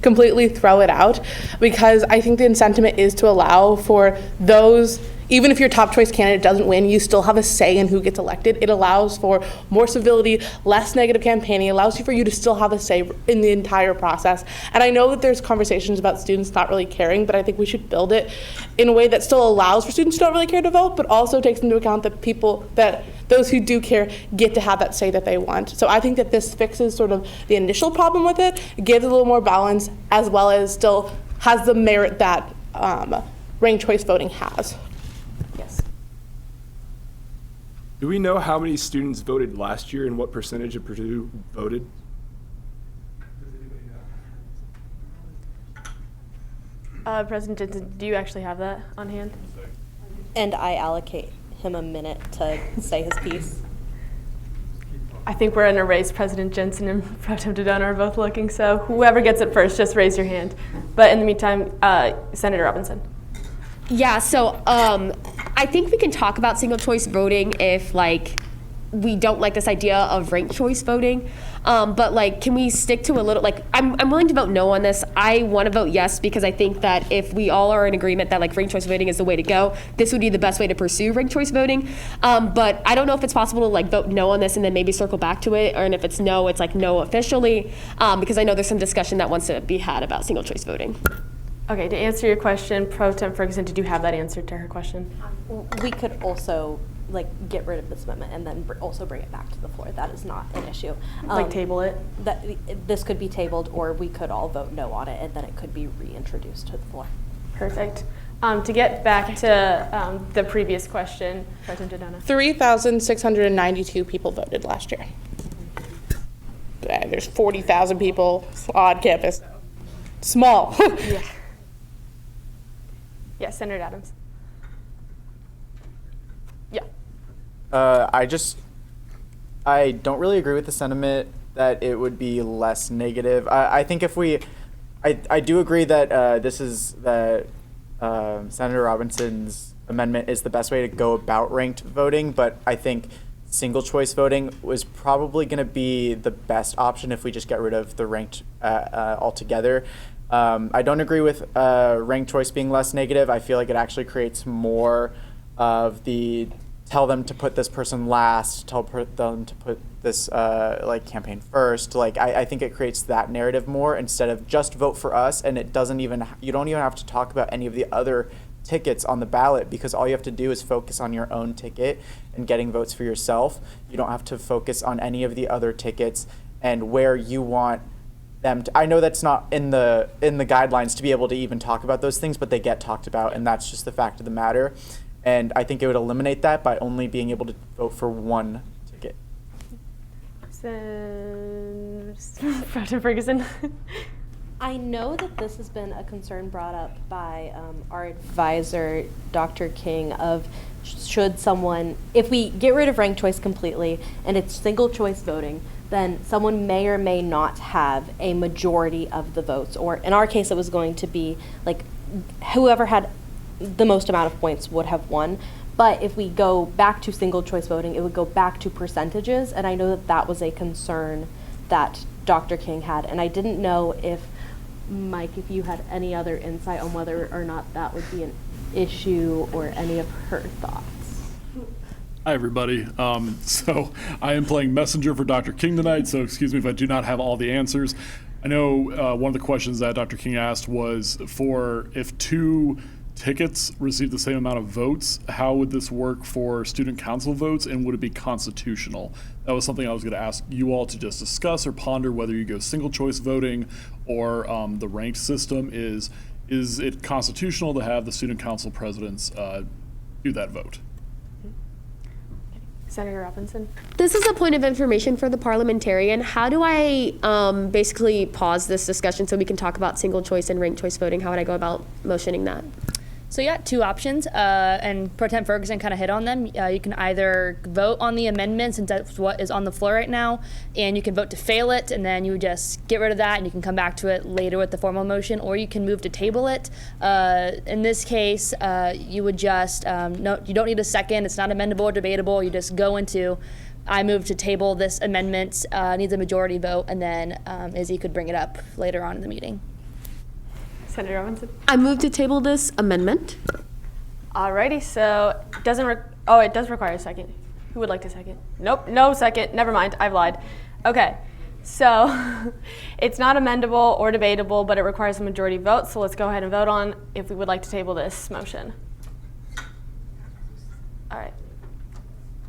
completely throw it out, because I think the incentive is to allow for those. Even if your top choice candidate doesn't win, you still have a say in who gets elected. It allows for more civility, less negative campaigning, allows you to still have a say in the entire process. And I know that there's conversations about students not really caring, but I think we should build it in a way that still allows for students who don't really care to vote, but also takes into account that those who do care get to have that say that they want. So I think that this fixes sort of the initial problem with it, gives it a little more balance, as well as still has the merit that ranked choice voting has. Yes. Do we know how many students voted last year and what percentage of Purdue voted? President Jensen, do you actually have that on hand? And I allocate him a minute to say his piece. I think we're in a race. President Jensen and Pro Tem Tadana are both looking, so whoever gets it first, just raise your hand. But in the meantime, Senator Robinson. Yeah, so I think we can talk about single choice voting if we don't like this idea of ranked choice voting. But can we stick to a little, I'm willing to vote no on this. I want to vote yes because I think that if we all are in agreement that ranked choice voting is the way to go, this would be the best way to pursue ranked choice voting. But I don't know if it's possible to vote no on this and then maybe circle back to it, or if it's no, it's no officially, because I know there's some discussion that wants to be had about single choice voting. Okay, to answer your question, Pro Tem Ferguson, did you have that answer to her question? We could also get rid of this amendment and then also bring it back to the floor. That is not an issue. Table it? This could be tabled, or we could all vote no on it, and then it could be reintroduced to the floor. Perfect. To get back to the previous question, President Tadana. 3,692 people voted last year. There's 40,000 people on campus. Small. Yeah. Yeah, Senator Adams. Yeah. I don't really agree with the sentiment that it would be less negative. I think if I do agree that Senator Robinson's amendment is the best way to go about ranked voting, but I think single choice voting was probably going to be the best option if we just get rid of the ranked altogether. I don't agree with ranked choice being less negative. I feel like it actually creates more of the tell them to put this person last, tell them to put this campaign first. I think it creates that narrative more instead of just vote for us, and you don't even have to talk about any of the other tickets on the ballot, because all you have to do is focus on your own ticket and getting votes for yourself. You don't have to focus on any of the other tickets and where you want them to. I know that's not in the guidelines to be able to even talk about those things, but they get talked about, and that's just the fact of the matter. And I think it would eliminate that by only being able to vote for one ticket. Ferguson. I know that this has been a concern brought up by our advisor, Dr. King, of should someone, if we get rid of ranked choice completely and it's single choice voting, then someone may or may not have a majority of the votes. Or in our case, it was going to be like whoever had the most amount of points would have won. But if we go back to single choice voting, it would go back to percentages. And I know that that was a concern that Dr. King had. And I didn't know if, Mike, if you had any other insight on whether or not that would be an issue or any of her thoughts. Hi, everybody. So I am playing messenger for Dr. King tonight, so excuse me if I do not have all the answers. I know one of the questions that Dr. King asked was for if two tickets receive the same amount of votes, how would this work for student council votes, and would it be constitutional? That was something I was going to ask you all to just discuss or ponder, whether you go single choice voting or the ranked system. Is it constitutional to have the student council presidents do that vote? Senator Robinson. This is a point of information for the parliamentarian. How do I basically pause this discussion so we can talk about single choice and ranked choice voting? How would I go about motioning that? So you got two options, and Pro Tem Ferguson kind of hit on them. You can either vote on the amendments, and that's what is on the floor right now, and you can vote to fail it, and then you just get rid of that, and you can come back to it later with the formal motion, or you can move to table it. In this case, you would just, no, you don't need a second. It's not amendable or debatable. You just go into, I move to table this amendment, needs a majority vote, and then Izzy could bring it up later on in the meeting. Senator Robinson. I move to table this amendment. Alrighty, so it does require a second. Who would like to second? Nope, no second. Never mind, I've lied. Okay, so it's not amendable or debatable, but it requires a majority vote. So let's go ahead and vote on if we would like to table this motion. All right.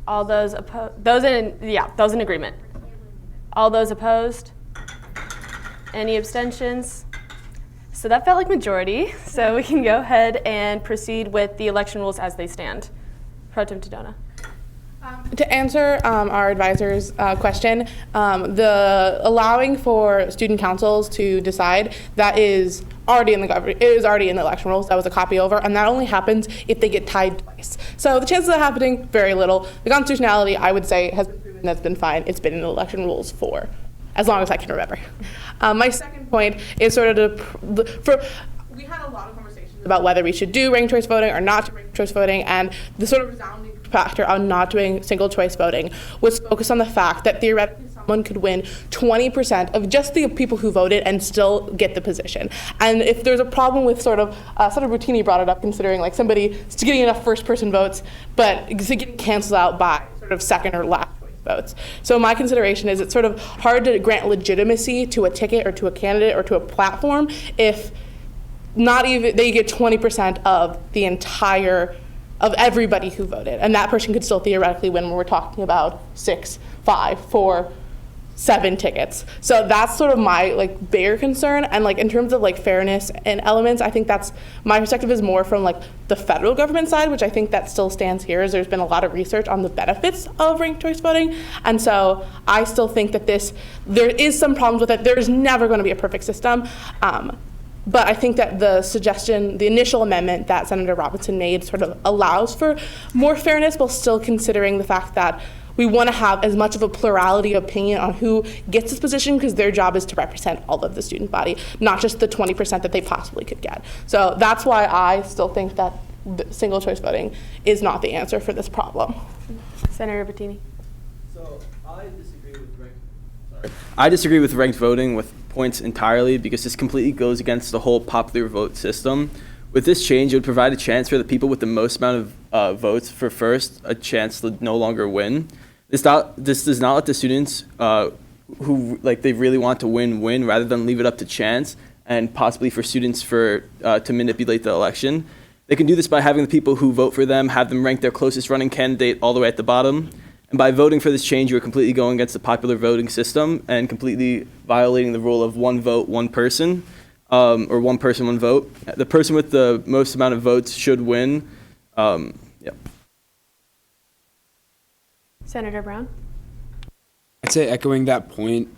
All those opposed? Those in agreement. All those opposed? Any abstentions? So that felt like majority, so we can go ahead and proceed with the election rules as they stand. Pro Tem Tadona. To answer our advisor's question, the allowing for student councils to decide, that is already in the government. It is already in the election rules. That was a copy over, and that only happens if they get tied twice. So the chances of that happening, very little. The constitutionality, I would say, has been proven. That's been fine. It's been in the election rules for as long as I can remember. My second point is sort of we had a lot of conversations about whether we should do ranked choice voting or not do ranked choice voting, and the sort of resounding factor on not doing single choice voting was focused on the fact that theoretically someone could win 20% of just the people who voted and still get the position. And if there's a problem with sort of Routini brought it up, considering like somebody getting enough first person votes, but getting canceled out by sort of second or last votes. So my consideration is it's sort of hard to grant legitimacy to a ticket or to a candidate or to a platform if not even they get 20% of the entire of everybody who voted, and that person could still theoretically win when we're talking about 6, 5, 4, 7 tickets. So that's sort of my like bigger concern, and like in terms of like fairness and elements, I think that's my perspective is more from like the federal government side, which I think that still stands here. Is there's been a lot of research on the benefits of ranked choice voting, and so I still think that there is some problems with it. There's never going to be a perfect system. But I think that the suggestion, the initial amendment that Senator Robinson made sort of allows for more fairness while still considering the fact that we want to have as much of a plurality of opinion on who gets this position, because their job is to represent all of the student body, not just the 20% that they possibly could get. So that's why I still think that single choice voting is not the answer for this problem. Senator Bettini. So I disagree with ranked voting with points entirely, because this completely goes against the whole popular vote system. With this change, it would provide a chance for the people with the most amount of votes for first a chance to no longer win. This does not let the students who like they really want to win, rather than leave it up to chance and possibly for students to manipulate the election. They can do this by having the people who vote for them have them rank their closest running candidate all the way at the bottom. And by voting for this change, you are completely going against the popular voting system and completely violating the rule of one vote, one person, or one person, one vote. The person with the most amount of votes should win. Senator Brown. I'd say echoing that point,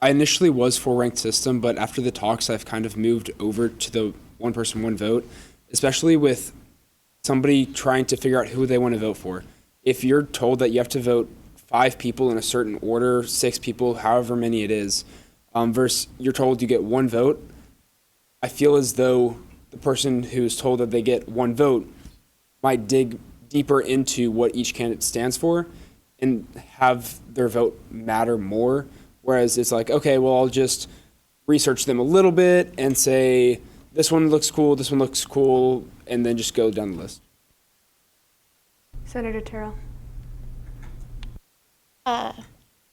I initially was for ranked system, but after the talks, I've kind of moved over to the one person, one vote, especially with somebody trying to figure out who they want to vote for. If you're told that you have to vote 5 people in a certain order, 6 people, however many it is, versus you're told you get 1 vote, I feel as though the person who's told that they get 1 vote might dig deeper into what each candidate stands for and have their vote matter more. Whereas it's like, okay, well, I'll just research them a little bit and say, this one looks cool, and then just go down the list. Senator Terrell. So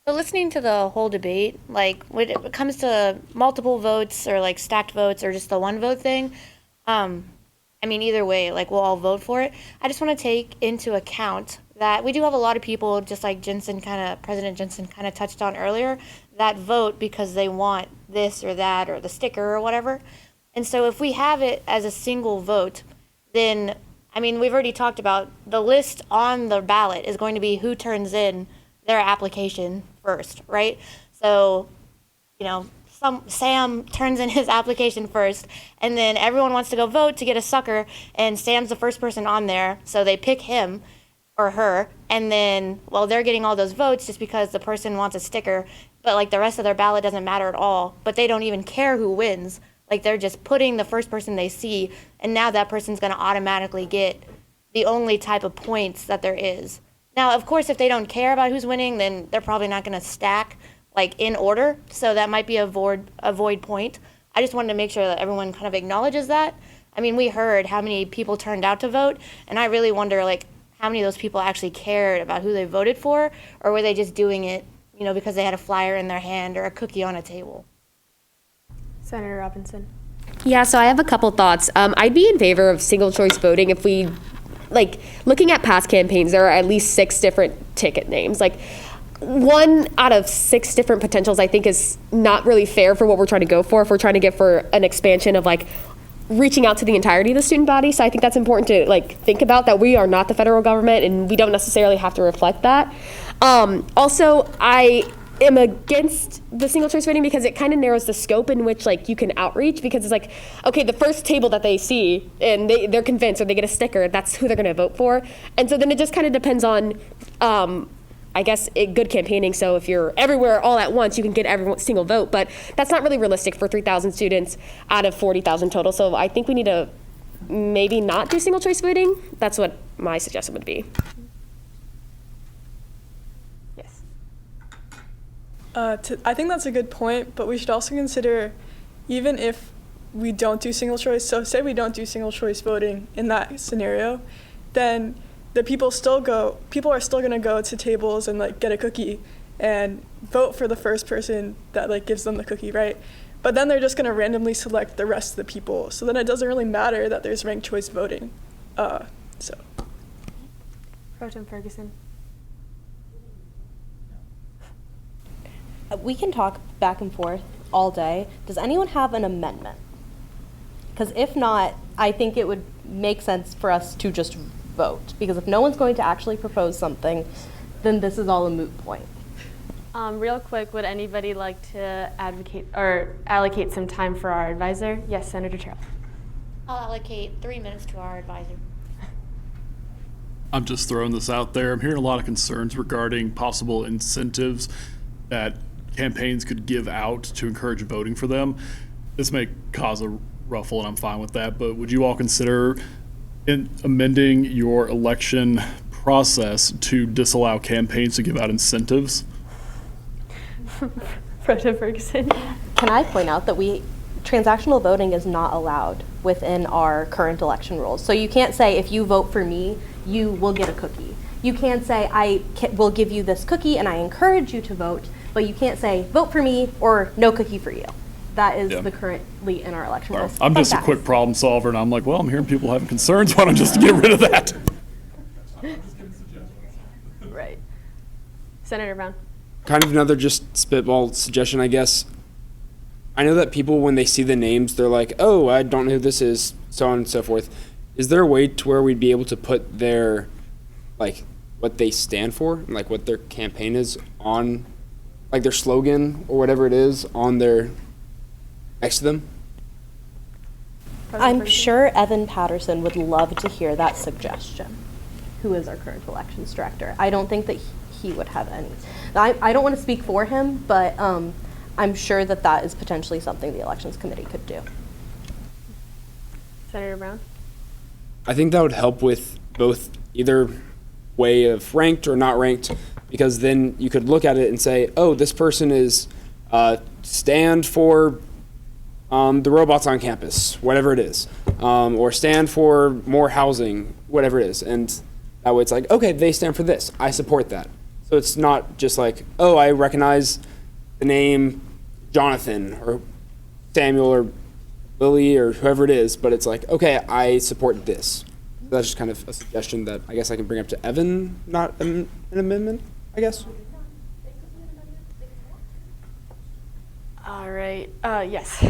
listening to the whole debate, like when it comes to multiple votes or like stacked votes or just the 1 vote thing, I mean, either way, like we'll all vote for it. I just want to take into account that we do have a lot of people, just like President Jensen kind of touched on earlier, that vote because they want this or that or the sticker or whatever. And so if we have it as a single vote, then, I mean, we've already talked about the list on the ballot is going to be who turns in their application first, right? So, you know, Sam turns in his application first, and then everyone wants to go vote to get a sucker, and Sam's the first person on there, so they pick him or her, and then, well, they're getting all those votes just because the person wants a sticker, but like the rest of their ballot doesn't matter at all, but they don't even care who wins. Like they're just putting the first person they see, and now that person's going to automatically get the only type of points that there is. Now, of course, if they don't care about who's winning, then they're probably not going to stack like in order, so that might be a void point. I just wanted to make sure that everyone kind of acknowledges that. I mean, we heard how many people turned out to vote, and I really wonder like how many of those people actually cared about who they voted for, or were they just doing it, you know, because they had a flyer in their hand or a cookie on a table? Senator Robinson. Yeah, so I have a couple thoughts. I'd be in favor of single choice voting if we, like, looking at past campaigns, there are at least 6 different ticket names. Like, 1 out of 6 different potentials I think is not really fair for what we're trying to go for if we're trying to get for an expansion of like reaching out to the entirety of the student body. So I think that's important to like think about, that we are not the federal government and we don't necessarily have to reflect that. Also, I am against the single choice voting because it kind of narrows the scope in which like you can outreach, because it's like, okay, the first table that they see and they're convinced or they get a sticker, that's who they're going to vote for. And so then it just kind of depends on I guess good campaigning. So if you're everywhere all at once, you can get every single vote, but that's not really realistic for 3,000 students out of 40,000 total. So I think we need to maybe not do single choice voting. That's what my suggestion would be. Yes. I think that's a good point, but we should also consider, even if we don't do single choice, so say we don't do single choice voting in that scenario, then the people are still going to go to tables and like get a cookie and vote for the first person that like gives them the cookie, right? But then they're just going to randomly select the rest of the people. So then it doesn't really matter that there's ranked choice voting. So. Pro Tem Ferguson. We can talk back and forth all day. Does anyone have an amendment? Because if not, I think it would make sense for us to just vote, because if no one's going to actually propose something, then this is all a moot point. Real quick, would anybody like to advocate or allocate some time for our advisor? Yes, Senator Terrell. I'll allocate 3 minutes to our advisor. I'm just throwing this out there. I'm hearing a lot of concerns regarding possible incentives that campaigns could give out to encourage voting for them. This may cause a ruffle, and I'm fine with that, but would you all consider amending your election process to disallow campaigns to give out incentives? Pro Tem Ferguson. Can I point out that transactional voting is not allowed within our current election rules. So you can't say, if you vote for me, you will get a cookie. You can't say, I will give you this cookie and I encourage you to vote, but you can't say, vote for me or no cookie for you. That is the currently in our election rules. I'm just a quick problem solver, and I'm like, well, I'm hearing people having concerns. Why don't I just get rid of that? Right. Senator Brown. Kind of another just spitball suggestion, I guess. I know that people, when they see the names, they're like, oh, I don't know who this is, so on and so forth. Is there a way to where we'd be able to put their, like, what they stand for, and, like, what their campaign is on, like their slogan or whatever it is on their next to them? I'm sure Evan Patterson would love to hear that suggestion, who is our current elections director. I don't think that he would have any. I don't want to speak for him, but I'm sure that that is potentially something the elections committee could do. Senator Brown? I think that would help with both either way of ranked or not ranked, because then you could look at it and say, oh, this person is stand for the robots on campus, whatever it is, or stand for more housing, whatever it is. And that way it's like, okay, they stand for this. I support that. So it's not just like, oh, I recognize the name Jonathan or Samuel or Lily or whoever it is, but it's like, okay, I support this. That's just kind of a suggestion that I guess I can bring up to Evan, not an amendment, I guess. All right. Yes.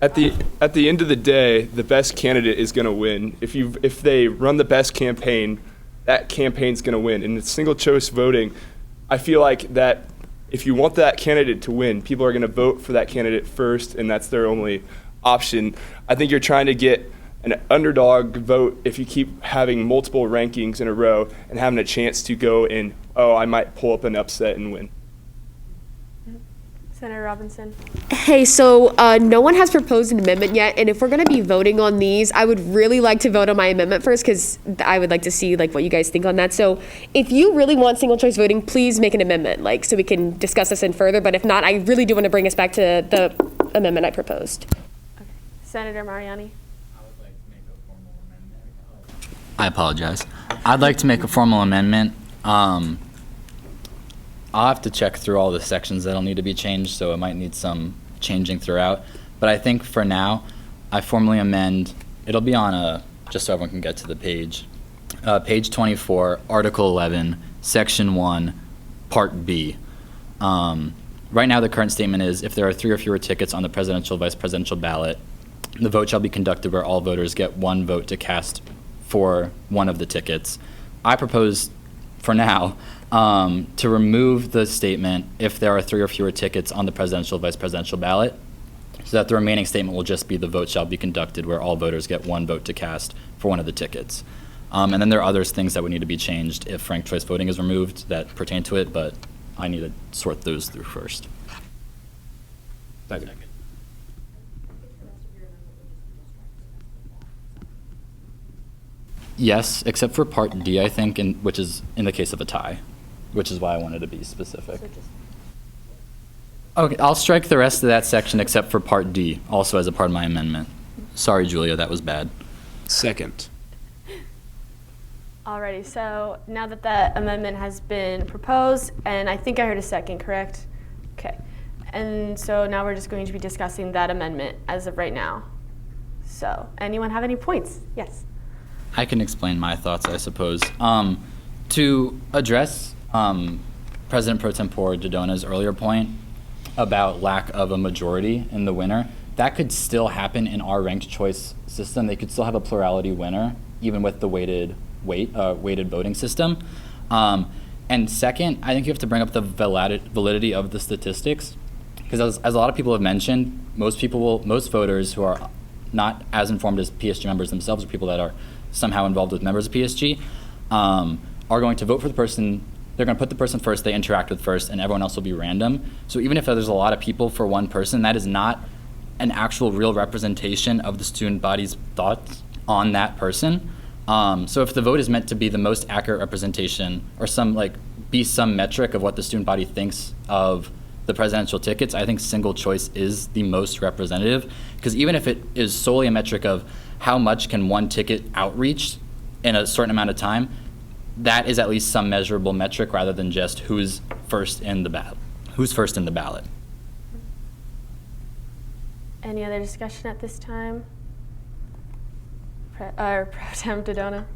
At the end of the day, the best candidate is going to win. If they run the best campaign, that campaign's going to win. And it's single choice voting. I feel like that if you want that candidate to win, people are going to vote for that candidate first, and that's their only option. I think you're trying to get an underdog vote if you keep having multiple rankings in a row and having a chance to go and, oh, I might pull up an upset and win. Senator Robinson? Hey, so no one has proposed an amendment yet, and if we're going to be voting on these, I would really like to vote on my amendment first, because I would like to see like what you guys think on that. So if you really want single choice voting, please make an amendment, like so we can discuss this in further. But if not, I really do want to bring us back to the amendment I proposed. Senator Mariani? I apologize. I'd like to make a formal amendment. I'll have to check through all the sections that'll need to be changed, so it might need some changing throughout. But I think for now, I formally amend, it'll be on just so everyone can get to the page. Page 24, Article 11, Section 1, Part B. Right now, the current statement is, if there are 3 or fewer tickets on the presidential, vice presidential ballot, the vote shall be conducted where all voters get 1 vote to cast for one of the tickets. I propose, for now, to remove the statement, if there are 3 or fewer tickets on the presidential, vice presidential ballot, so that the remaining statement will just be the vote shall be conducted where all voters get 1 vote to cast for one of the tickets. And then there are other things that would need to be changed if ranked choice voting is removed that pertain to it, but I need to sort those through first. Second. Yes, except for Part D, I think, which is in the case of a tie, which is why I wanted to be specific. Okay, I'll strike the rest of that section except for Part D, also as a part of my amendment. Sorry, Julia, that was bad. Second. Alrighty, so now that that amendment has been proposed, and I think I heard a second, correct? Okay. And so now we're just going to be discussing that amendment as of right now. So, anyone have any points? Yes. I can explain my thoughts, I suppose. To address President Pro Tempore Dodona's earlier point about lack of a majority in the winner, that could still happen in our ranked choice system. They could still have a plurality winner, even with the weighted voting system. And second, I think you have to bring up the validity of the statistics, because as a lot of people have mentioned, most voters who are not as informed as PSG members themselves, or people that are somehow involved with members of PSG, are going to vote for the person. They're going to put the person first they interact with first, and everyone else will be random. So even if there's a lot of people for one person, that is not an actual real representation of the student body's thoughts on that person. So if the vote is meant to be the most accurate representation, or be some metric of what the student body thinks of the presidential tickets, I think single choice is the most representative, because even if it is solely a metric of how much can one ticket outreach in a certain amount of time, that is at least some measurable metric rather than just who's first in the ballot. Any other discussion at this time? Pro Tem Dodona?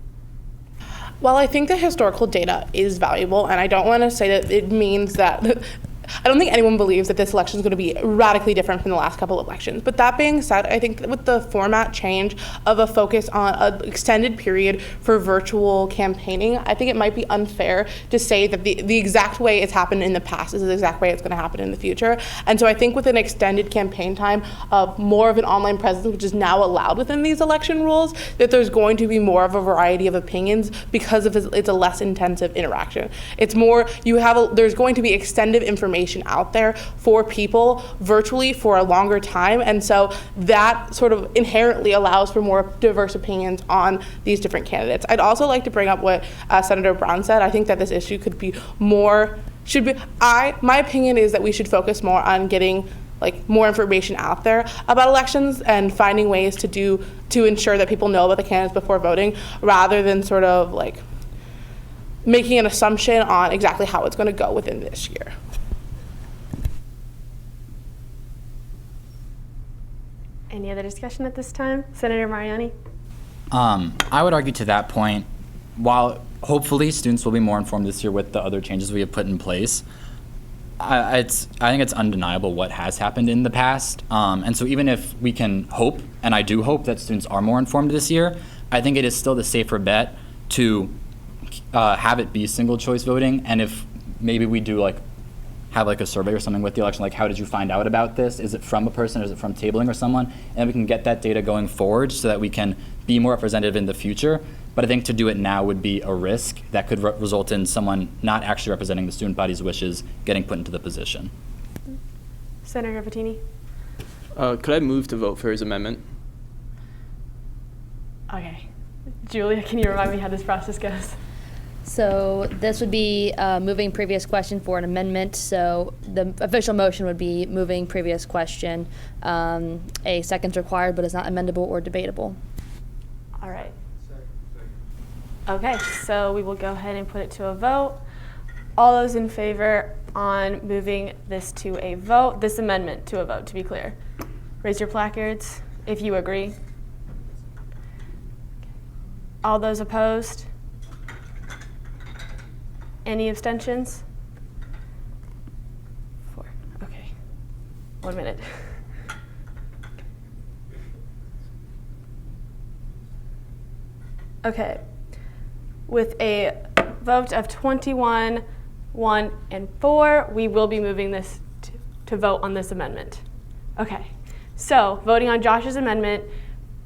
Well, I think the historical data is valuable, and I don't want to say that it means that don't think anyone believes that this election is going to be radically different from the last couple of elections. But that being said, I think that with the format change of a focus on an extended period for virtual campaigning, I think it might be unfair to say that the exact way it's happened in the past is the exact way it's going to happen in the future. And so I think with an extended campaign time of more of an online presence, which is now allowed within these election rules, that there's going to be more of a variety of opinions because of it's a less intensive interaction. It's more, there's going to be extended information out there for people virtually for a longer time, and so that sort of inherently allows for more diverse opinions on these different candidates. I'd also like to bring up what Senator Brown said. I think that this issue could be more, my opinion is that we should focus more on getting more information out there about elections and finding ways to ensure that people know about the candidates before voting, rather than sort of making an assumption on exactly how it's going to go within this year. Any other discussion at this time? Senator Mariani? I would argue to that point, while hopefully students will be more informed this year with the other changes we have put in place, I think it's undeniable what has happened in the past. And so even if we can hope, and I do hope that students are more informed this year, I think it is still the safer bet to have it be single choice voting. And if maybe we do have a survey or something with the election, how did you find out about this? Is it from a person or is it from tabling or someone? And we can get that data going forward so that we can be more representative in the future. But I think to do it now would be a risk that could result in someone not actually representing the student body's wishes getting put into the position. Senator Bettini? Could I move to vote for his amendment? Okay. Julia, can you remind me how this process goes? So this would be moving previous question for an amendment. So the official motion would be moving previous question. A second's required, but it's not amendable or debatable. All right. Okay, so we will go ahead and put it to a vote. All those in favor on moving this to a vote, this amendment to a vote, to be clear, raise your placards if you agree. All those opposed? Any abstentions? 4. Okay. 1 minute. Okay. With a vote of 21, 1, and 4, we will be moving this to vote on this amendment. Okay. So, voting on Josh's amendment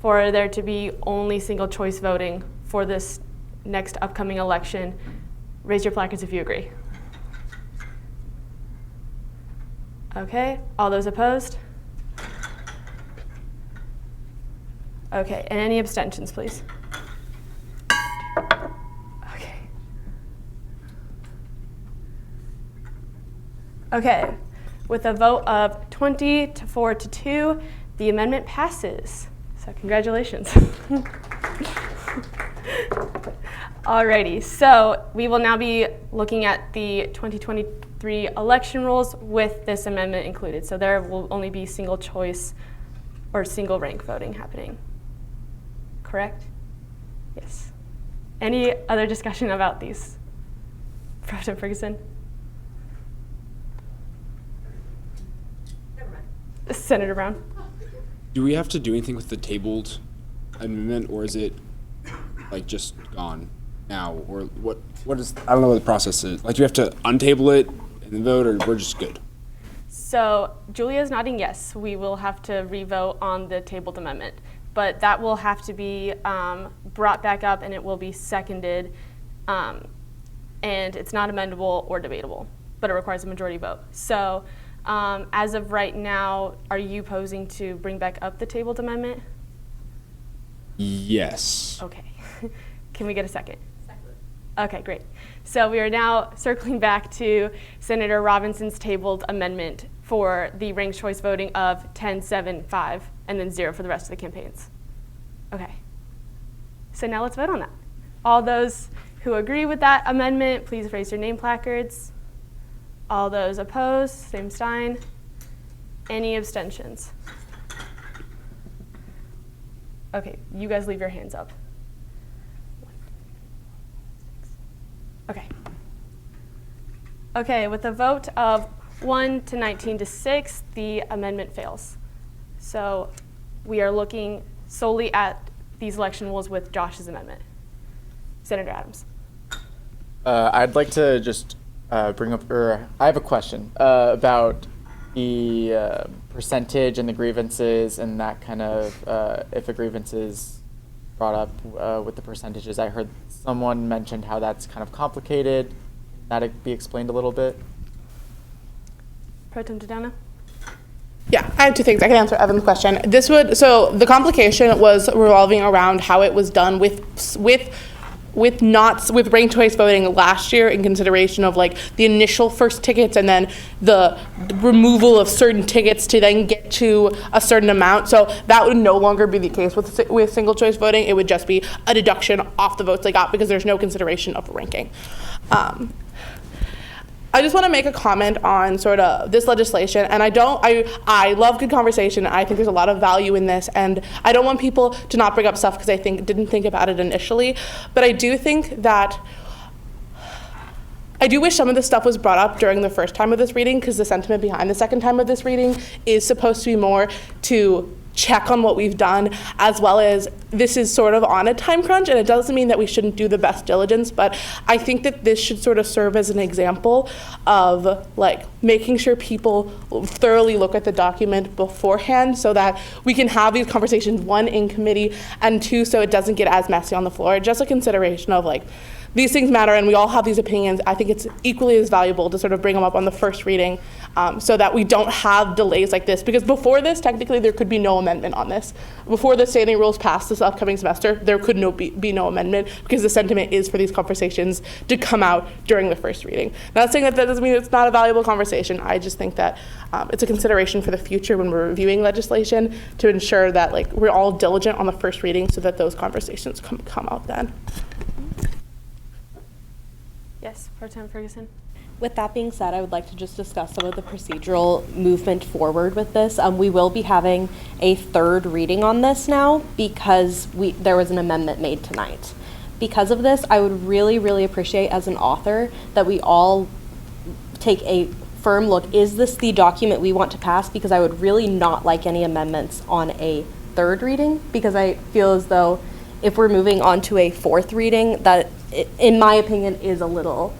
for there to be only single choice voting for this next upcoming election. Raise your placards if you agree. Okay, all those opposed? Okay, and any abstentions, please? Okay. Okay, with a vote of 20 to 4 to 2, the amendment passes. So congratulations. Alrighty, so we will now be looking at the 2023 election rules with this amendment included. So there will only be single choice or single rank voting happening. Correct? Yes. Any other discussion about these? President Ferguson? Senator Brown? Do we have to do anything with the tabled amendment, or is it just gone now, or what is, I don't know what the process is. Do we have to untable it and then vote, or we're just good? So Julia's nodding yes, we will have to re-vote on the tabled amendment, but that will have to be brought back up and it will be seconded, and it's not amendable or debatable, but it requires a majority vote. So as of right now, are you posing to bring back up the tabled amendment? Yes. Okay. Can we get a second? Okay, great. So we are now circling back to Senator Robinson's tabled amendment for the ranked choice voting of 10, 7, 5, and then 0 for the rest of the campaigns. Okay. So now let's vote on that. All those who agree with that amendment, please raise your name placards. All those opposed, same sign. Any abstentions? Okay, you guys leave your hands up. Okay. Okay, with a vote of 1 to 19 to 6, the amendment fails. So we are looking solely at these election rules with Josh's amendment. Senator Adams. I'd like to just bring up, or I have a question about the percentage and the grievances and that kind of, if a grievance is brought up with the percentages. I heard someone mentioned how that's kind of complicated. Can that be explained a little bit? Pro Tem Tadano? Yeah, I have two things. I can answer Evan's question. So the complication was revolving around how it was done with ranked choice voting last year in consideration of like the initial first tickets and then the removal of certain tickets to then get to a certain amount. So that would no longer be the case with single choice voting. It would just be a deduction off the votes they got because there's no consideration of ranking. I just want to make a comment on sort of this legislation, and I love good conversation. I think there's a lot of value in this, and I don't want people to not bring up stuff because I didn't think about it initially, but I do think that I do wish some of this stuff was brought up during the first time of this reading, because the sentiment behind the second time of this reading is supposed to be more to check on what we've done, as well as this is sort of on a time crunch, and it doesn't mean that we shouldn't do the best diligence, but I think that this should sort of serve as an example of like making sure people thoroughly look at the document beforehand so that we can have these conversations, one, in committee, and two, so it doesn't get as messy on the floor. Just a consideration of like, these things matter and we all have these opinions. I think it's equally as valuable to sort of bring them up on the first reading so that we don't have delays like this. Because before this, technically, there could be no amendment on this. Before the standing rules passed this upcoming semester, there could be no amendment because the sentiment is for these conversations to come out during the first reading. Not saying that doesn't mean it's not a valuable conversation. I just think that it's a consideration for the future when we're reviewing legislation to ensure that like we're all diligent on the first reading so that those conversations come out then. Yes, Pro Tem Ferguson. With that being said, I would like to just discuss some of the procedural movement forward with this. We will be having a third reading on this now because there was an amendment made tonight. Because of this, I would really, really appreciate as an author that we all take a firm look. Is this the document we want to pass? Because I would really not like any amendments on a third reading, because I feel as though if we're moving on to a fourth reading, that in my opinion is a little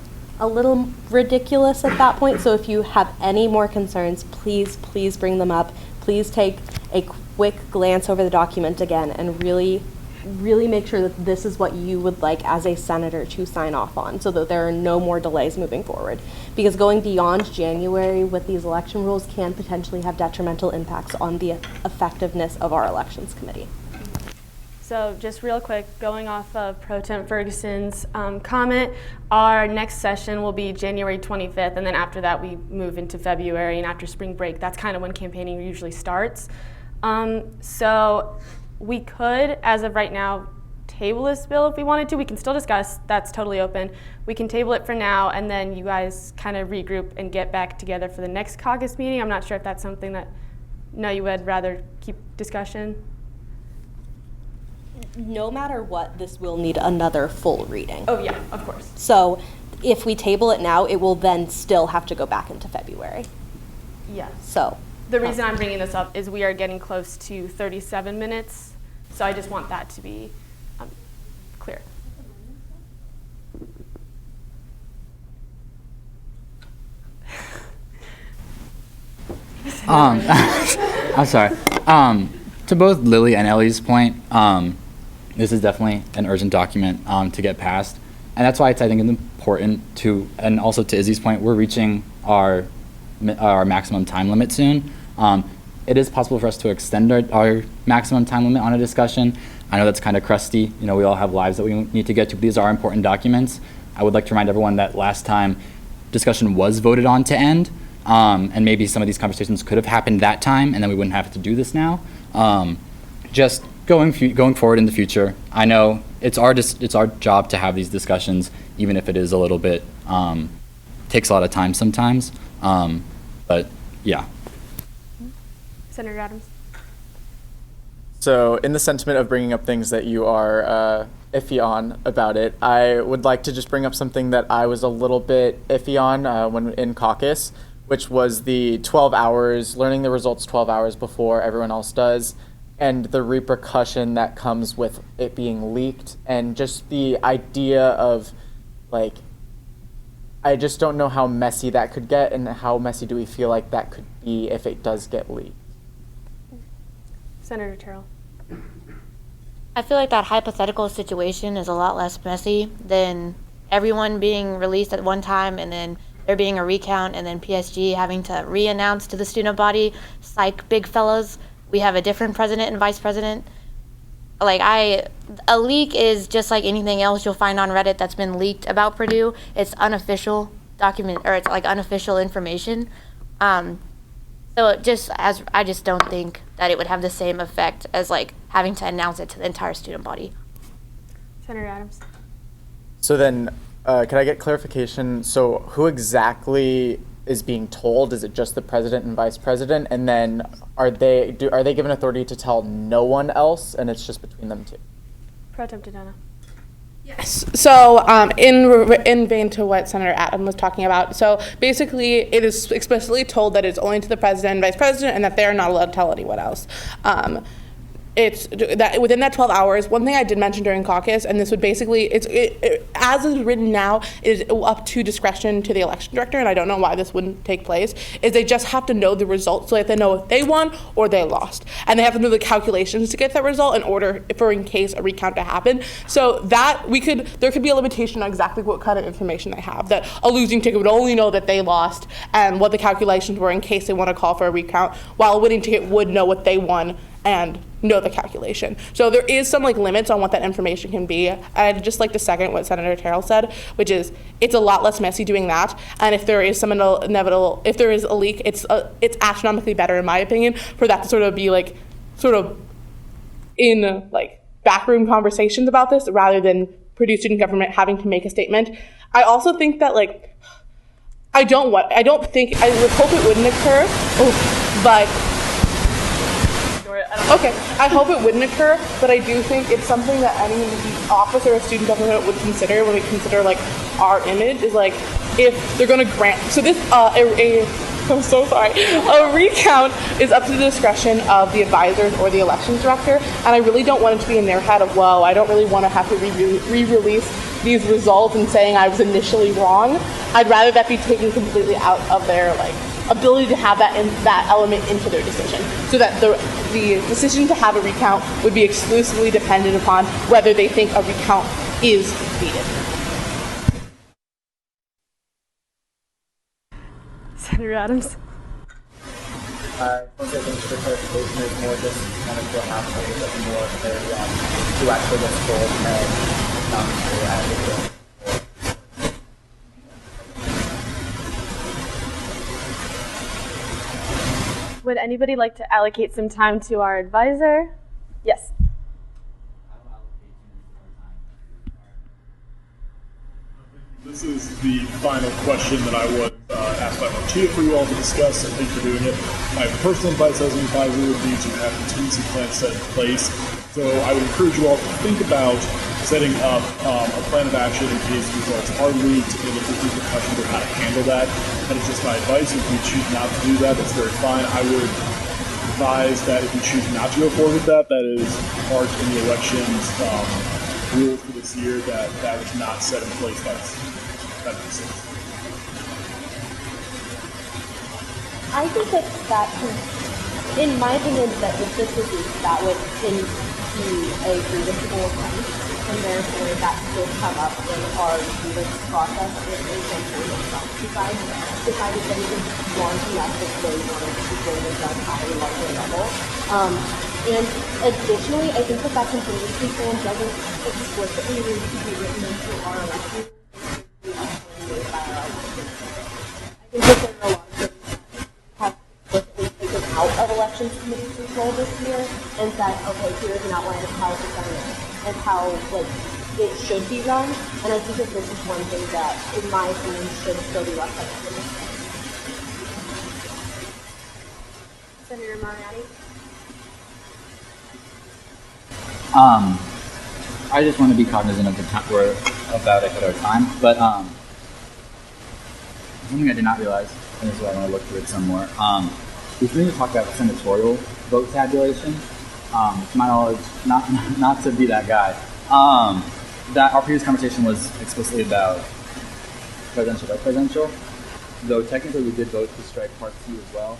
ridiculous at that point. So if you have any more concerns, please bring them up. Please take a quick glance over the document again and really make sure that this is what you would like as a senator to sign off on so that there are no more delays moving forward. Because going beyond January with these election rules can potentially have detrimental impacts on the effectiveness of our elections committee. So just real quick, going off of Pro Tem Ferguson's comment, our next session will be January 25th, and then after that we move into February, and after spring break, that's kind of when campaigning usually starts. So we could, as of right now, table this bill if we wanted to. We can still discuss, that's totally open. We can table it for now, and then you guys kind of regroup and get back together for the next caucus meeting. I'm not sure if that's something that, no, you would rather keep discussion? No matter what, this will need another full reading. Oh yeah, of course. So if we table it now, it will then still have to go back into February. Yes. So the reason I'm bringing this up is we are getting close to 37 minutes, so I just want that to be clear. I'm sorry. To both Lily and Ellie's point, this is definitely an urgent document to get passed. And that's why I think it's important to, and also to Izzy's point, we're reaching our maximum time limit soon. It is possible for us to extend our maximum time limit on a discussion. I know that's kind of crusty. You know, we all have lives that we need to get to, but these are important documents. I would like to remind everyone that last time discussion was voted on to end, and maybe some of these conversations could have happened that time, and then we wouldn't have to do this now. Just going forward in the future, I know it's our job to have these discussions, even if it is a little bit takes a lot of time sometimes. But yeah. Senator Adams. So in the sentiment of bringing up things that you are iffy on about it, I would like to just bring up something that I was a little bit iffy on when in caucus, which was the 12 hours, learning the results 12 hours before everyone else does, and the repercussion that comes with it being leaked, and just the idea of, like, I just don't know how messy that could get, and how messy do we feel like that could be if it does get leaked. Senator Terrell. I feel like that hypothetical situation is a lot less messy than everyone being released at one time and then there being a recount and then PSG having to re-announce to the student body, psych, big fellas, we have a different president and vice president. Like, a leak is just like anything else you'll find on Reddit that's been leaked about Purdue. It's unofficial document, or it's like unofficial information. So I just don't think that it would have the same effect as like having to announce it to the entire student body. Senator Adams. So then, can I get clarification? So who exactly is being told? Is it just the president and vice president? And then are they given authority to tell no one else, and it's just between them two? Pro Tem Dodonna. Yes. So in vein to what Senator Adams was talking about, so basically it is explicitly told that it's only to the president and vice president and that they are not allowed to tell anyone else. It's that within that 12 hours, one thing I did mention during caucus, and this would basically, as is written now, is up to discretion to the election director, and I don't know why this wouldn't take place, is they just have to know the results so that they know if they won or they lost. And they have to know the calculations to get that result in order for in case a recount to happen. So that there could be a limitation on exactly what kind of information they have, that a losing ticket would only know that they lost and what the calculations were in case they want to call for a recount, while a winning ticket would know what they won and know the calculation. So there is some limits on what that information can be. I'd just like to second what Senator Terrell said, which is it's a lot less messy doing that. And if there is some inevitable, if there is a leak, it's astronomically better in my opinion for that to sort of be in backroom conversations about this rather than Purdue student government having to make a statement. I also think that I would hope it wouldn't occur, but okay, I hope it wouldn't occur, but I do think it's something that any officer of student government would consider when we consider our image is if they're going to grant. So this I'm so sorry. A recount is up to the discretion of the advisors or the elections director, and I really don't want it to be in their head of, whoa, I don't really want to have to re-release these results and saying I was initially wrong. I'd rather that be taken completely out of their ability to have that element into their decision, so that the decision to have a recount would be exclusively dependent upon whether they think a recount is needed. Senator Adams. Okay, thanks for the clarification. It's more just kind of what happens, more clarity on who actually gets told and not who actually gets. Would anybody like to allocate some time to our advisor? Yes. This is the final question that I was asked by Marcia for you all to discuss, and thanks for doing it. My personal advice as an advisor would be to have a contingency plan set in place. So I would encourage you all to think about setting up a plan of action in case results are leaked and if there's repercussions of how to handle that. That is just my advice. If you choose not to do that, that's very fine. I would advise that if you choose not to go forward with that, that is marked in the elections rules for this year that was not set in place. That makes sense. I think that in my opinion, that if this was leaked, that would be a grievable offense, and therefore that could come up in our grievance process if a campaign itself decided that it was large enough that they wanted to go this on at a larger level. And additionally, I think that contingency plan doesn't explicitly need to be written into our election. I think that there are a lot of things that have explicitly taken out of elections committee control this year and said, okay, here's an outline of how it's done and how it should be run. And I think that this is one thing that, in my opinion, should still be left unanswered. Senator Mariani. I just want to be cognizant of the time we're about at our time, but something I did not realize and this is why I want to look through it some more. We've been talk about senatorial vote tabulation. To my knowledge, not to be that guy, that our previous conversation was explicitly about presidential, vice presidential, though technically we did vote to strike Part C as well,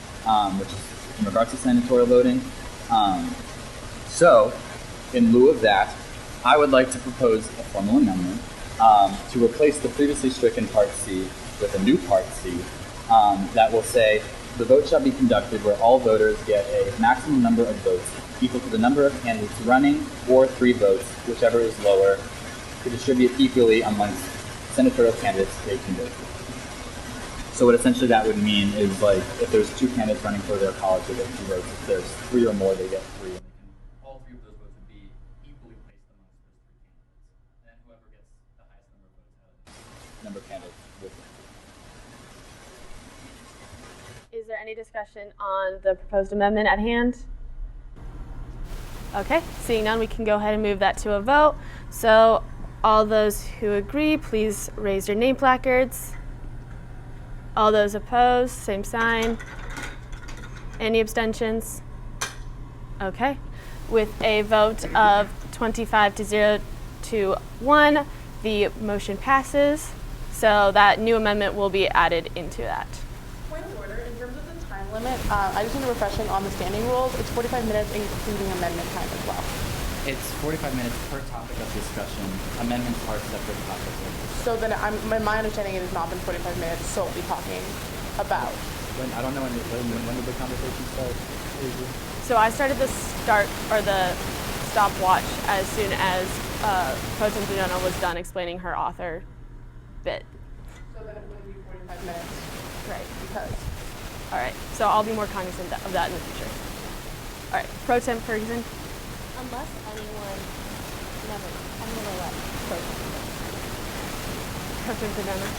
which is in regards to senatorial voting. So, in lieu of that, I would like to propose a formal amendment to replace the previously stricken Part C with a new Part C that will say, the vote shall be conducted where all voters get a maximum number of votes equal to the number of candidates running, or 3 votes, whichever is lower, to distribute equally amongst senatorial candidates they can go to. So what essentially that would mean is, like, if there's 2 candidates running for their college, they get 2 votes. If there's 3 or more, they get 3. And all 3 of those votes would be equally placed amongst those 3 candidates. And then whoever gets the highest number of votes out of the number of candidates will win. Is there any discussion on the proposed amendment at hand? Okay, seeing none, we can go ahead and move that to a vote. So all those who agree, please raise your name placards. All those opposed, same sign. Any abstentions? Okay, with a vote of 25 to 0 to 1, the motion passes. So that new amendment will be added into that. Point of order, in terms of the time limit, I just want to refreshing on the standing rules. It's 45 minutes, including amendment time as well. It's 45 minutes per topic of discussion. Amendments are separate topics. So then, my understanding, it has not been 45 minutes solely talking about. I don't know when did the conversation start? So I started the stopwatch as soon as Pro Tem Dudona was done explaining her author bit. So then it would be 45 minutes. Right. Because. All right. So I'll be more cognizant of that in the future. All right. Pro Tem Ferguson. Unless anyone, I'm gonna let Pro Tem Dudona.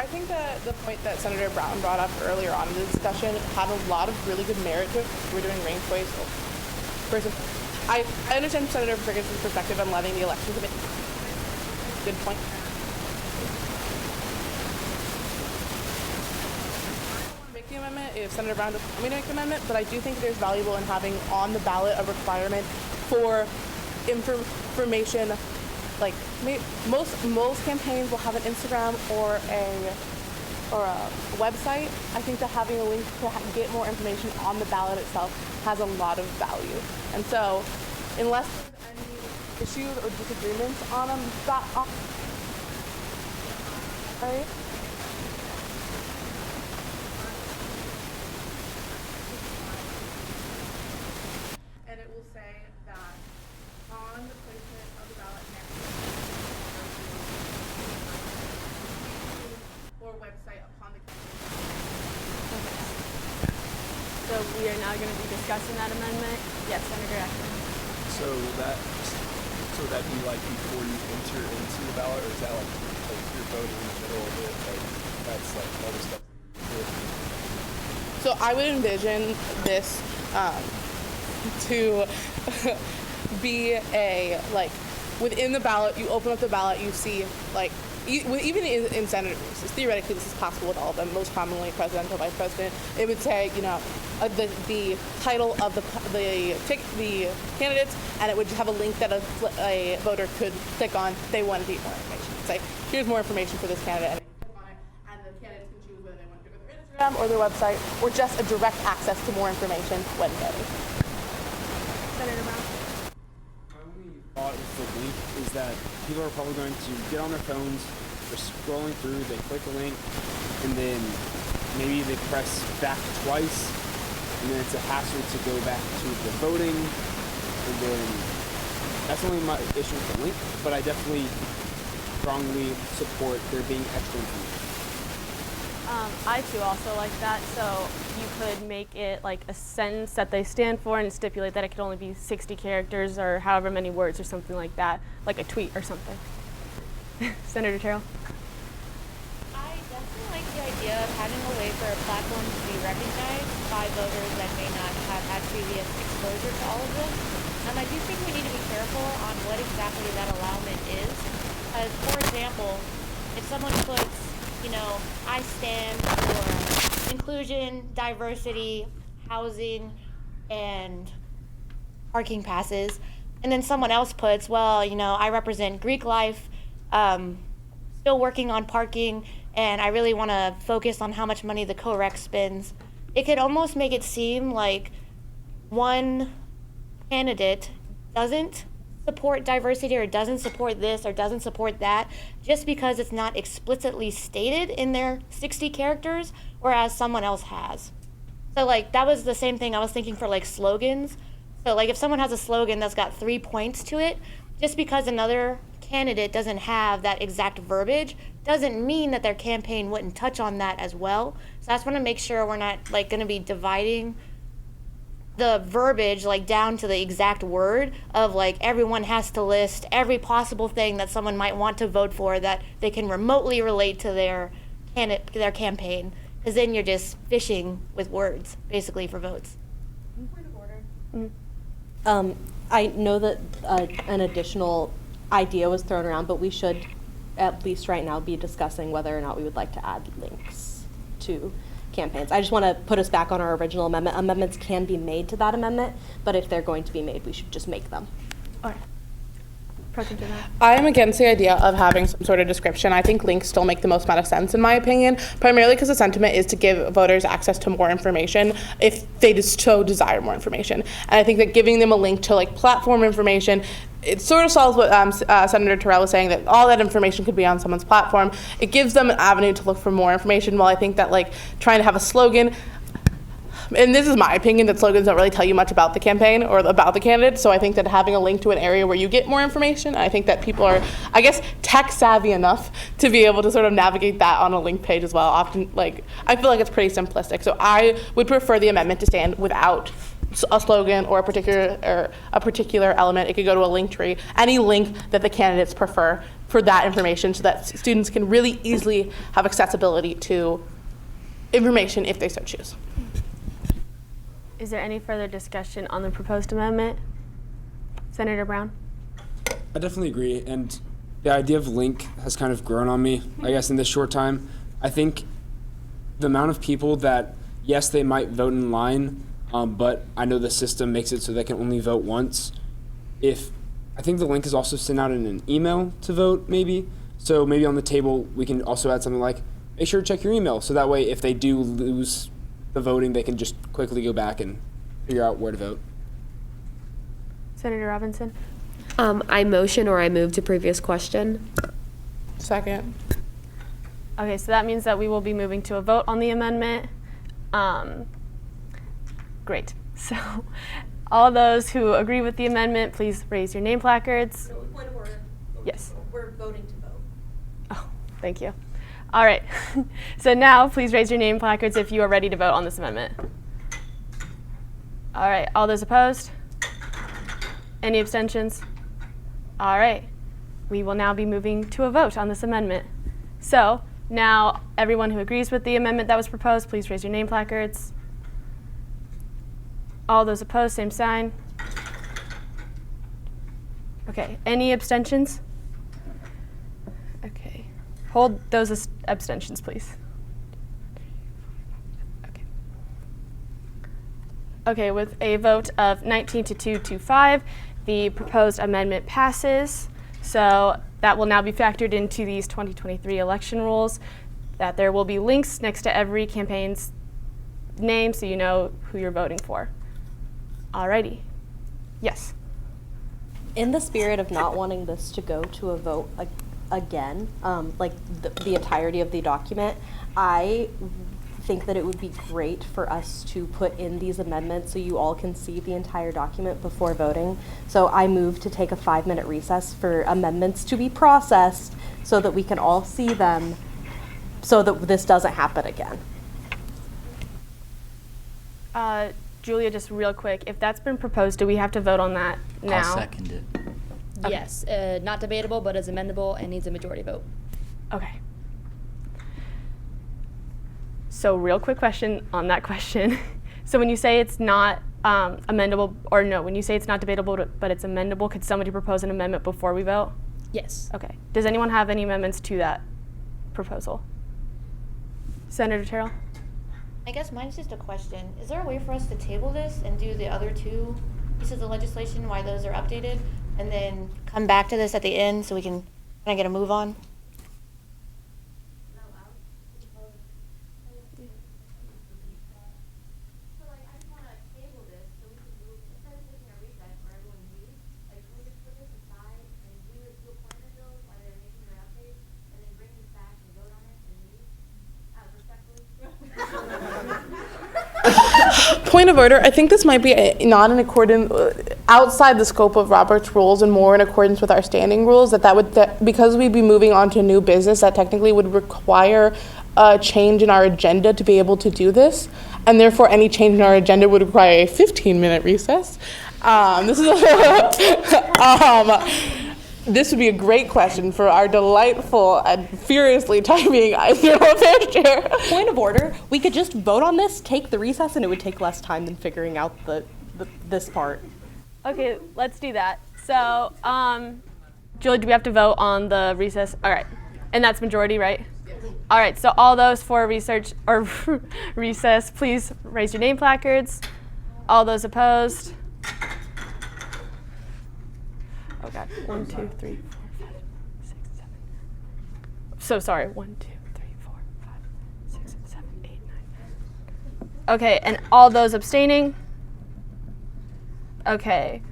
I think that the point that Senator Brown brought up earlier on in the discussion had a lot of really good merit to it. We're doing ranked choice. I understand Senator Ferguson's perspective on letting the election committee. Good point. Make the amendment if Senator Brown doesn't want me to make the amendment, but I do think there's valuable in having on the ballot a requirement for information. Like most campaigns will have an Instagram or a website. I think that having a link to get more information on the ballot itself has a lot of value. And so, unless there's any issues or disagreements on that, right? And it will say that on the placement of the ballot next or website upon the So we are now going to be discussing that amendment. Yes, Senator Ackman. So would that be like before you enter into the ballot, or is that like you're voting in the middle of it? Like that's like all the stuff. So I would envision this to be a, like, within the ballot, you open up the ballot, you see, like, even in Senate races, theoretically this is possible with all of them, most commonly presidential, vice president, it would say, you know, the title of the candidates, and it would have a link that a voter could click on if they wanted to get more information. Say, here's more information for this candidate, and they click on it, and the candidates can choose whether they want to go to their Instagram or their website, or just a direct access to more information when voting. Senator Brown. My only thought with the link is that people are probably going to get on their phones, they're scrolling through, they click a link, and then maybe they press back twice, and then it's a hassle to go back to the voting, and then that's only my issue with the link, but I definitely strongly support there being extra information. I too also like that, so you could make it like a sentence that they stand for and stipulate that it could only be 60 characters or however many words or something like that, like a tweet or something. Senator Terrell? I definitely like the idea of having a way for a platform to be recognized by voters that may not have had previous exposure to all of this. I do think we need to be careful on what exactly that allowance is. For example, if someone puts, you know, I stand for inclusion, diversity, housing, and parking passes. And then someone else puts, well, you know, I represent Greek life, still working on parking, and I really want to focus on how much money the co-rec spends. It could almost make it seem like one candidate doesn't support diversity or doesn't support this or doesn't support that just because it's not explicitly stated in their 60 characters, whereas someone else has. So like that was the same thing I was thinking for like slogans. So like if someone has a slogan that's got 3 points to it, just because another candidate doesn't have that exact verbiage doesn't mean that their campaign wouldn't touch on that as well. So I just want to make sure we're not like going to be dividing the verbiage like down to the exact word of like everyone has to list every possible thing that someone might want to vote for that they can remotely relate to their campaign, because then you're just fishing with words basically for votes. I know that an additional idea was thrown around, but we should at least right now be discussing whether or not we would like to add links to campaigns. I just want to put us back on our original amendment. Amendments can be made to that amendment, but if they're going to be made, we should just make them. All right. I am against the idea of having some sort of description. I think links still make the most amount of sense in my opinion, primarily because the sentiment is to give voters access to more information if they just so desire more information. And I think that giving them a link to like platform information, it sort of solves what Senator Terrell was saying, that all that information could be on someone's platform. It gives them an avenue to look for more information, while I think that like trying to have a slogan, and this is my opinion, that slogans don't really tell you much about the campaign or about the candidate. So I think that having a link to an area where you get more information, I think that people are, I guess, tech savvy enough to be able to sort of navigate that on a link page as well. Often, like, I feel like it's pretty simplistic. So I would prefer the amendment to stand without a slogan or a particular element. It could go to a link tree, any link that the candidates prefer for that information, so that students can really easily have accessibility to information if they so choose. Is there any further discussion on the proposed amendment? Senator Brown? I definitely agree, and the idea of link has kind of grown on me, I guess, in this short time. I think the amount of people that, yes, they might vote in line, but I know the system makes it so they can only vote once. I think the link is also sent out in an email to vote, maybe. So maybe on the table we can also add something like, make sure to check your email, so that way if they do lose the voting, they can just quickly go back and figure out where to vote. Senator Robinson? I motion or I move to previous question. Second. Okay, so that means that we will be moving to a vote on the amendment. Great. So all those who agree with the amendment, please raise your name placards. Point of order. Yes. We're voting to vote. Oh, thank you. All right. So now please raise your name placards if you are ready to vote on this amendment. All right. All those opposed? Any abstentions? All right. We will now be moving to a vote on this amendment. So now everyone who agrees with the amendment that was proposed, please raise your name placards. All those opposed, same sign. Okay. Any abstentions? Okay. Hold those abstentions, please. Okay, with a vote of 19 to 2 to 5, the proposed amendment passes. So that will now be factored into these 2023 election rules, that there will be links next to every campaign's name so you know who you're voting for. Alrighty. Yes. In the spirit of not wanting this to go to a vote again, like the entirety of the document, I think that it would be great for us to put in these amendments so you all can see the entire document before voting. So I move to take a 5-minute recess for amendments to be processed so that we can all see them, so that this doesn't happen again. Julia, just real quick, if that's been proposed, do we have to vote on that now? I'll second it. Okay. Yes, not debatable, but is amendable and needs a majority vote. Okay. So real quick question on that question. So when you say it's not amendable, or no, when you say it's not debatable but it's amendable, could somebody propose an amendment before we vote? Yes. Okay. Does anyone have any amendments to that proposal? Senator Terrell? I guess mine's just a question. Is there a way for us to table this and do the other two pieces of legislation, why those are updated, and then come back to this at the end so we can kind of get a move on? Point of order, I think this might be not in accordance, outside the scope of Robert's rules and more in accordance with our standing rules, because we'd be moving on to new business, that technically would require a change in our agenda to be able to do this, and therefore any change in our agenda would require a 15-minute recess. This would be a great question for our delightful and furiously typing Internal Affairs Chair. Point of order, we could just vote on this, take the recess, and it would take less time than figuring out this part. Okay, let's do that. So, Julie, do we have to vote on the recess? All right, and that's majority, right? Yes. All right, so all those for research or recess, please raise your name placards. All those opposed? Oh God, 1, 2, 3, 4, 5, 6, 7. So sorry, 1, 2, 3, 4, 5, 6, 7, 8, 9. Okay, and all those abstaining? Okay.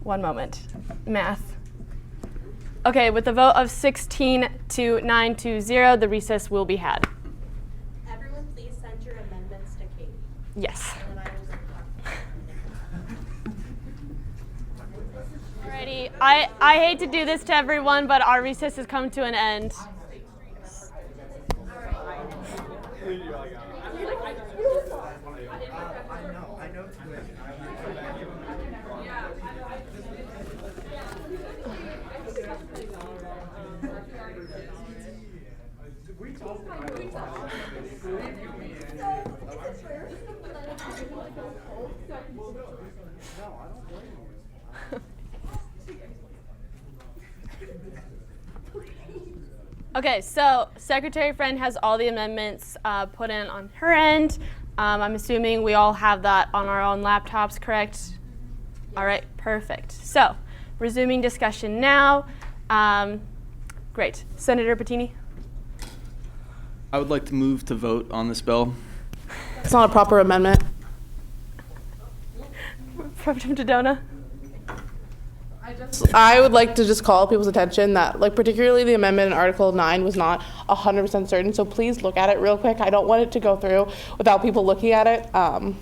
One moment. Math. Okay, with the vote of 16 to 9 to 0, the recess will be had. Everyone please send your amendments to Katie. Yes. Alrighty, I hate to do this to everyone, but our recess has come to an end. Okay, so Secretary Friend has all the amendments put in on her end. I'm assuming we all have that on our own laptops, correct? All right, perfect. So, resuming discussion now. Great. Senator Bettini? I would like to move to vote on this bill. It's not a proper amendment. Representative Dodona? I would like to just call people's attention that, like, particularly the amendment in Article 9 was not 100% certain, so please look at it real quick. I don't want it to go through without people looking at it. I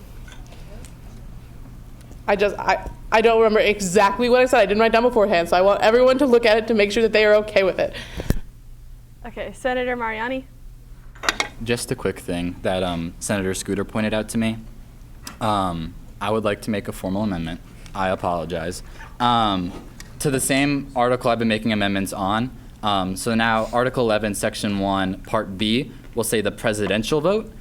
don't remember exactly what I said. I didn't write down beforehand, so I want everyone to look at it to make sure that they are okay with it. Okay, Senator Mariani? Just a quick thing that Senator Scooter pointed out to me. I would like to make a formal amendment. I apologize. To the same article I've been making amendments on. So now Article 11, Section 1, Part B will say the presidential vote,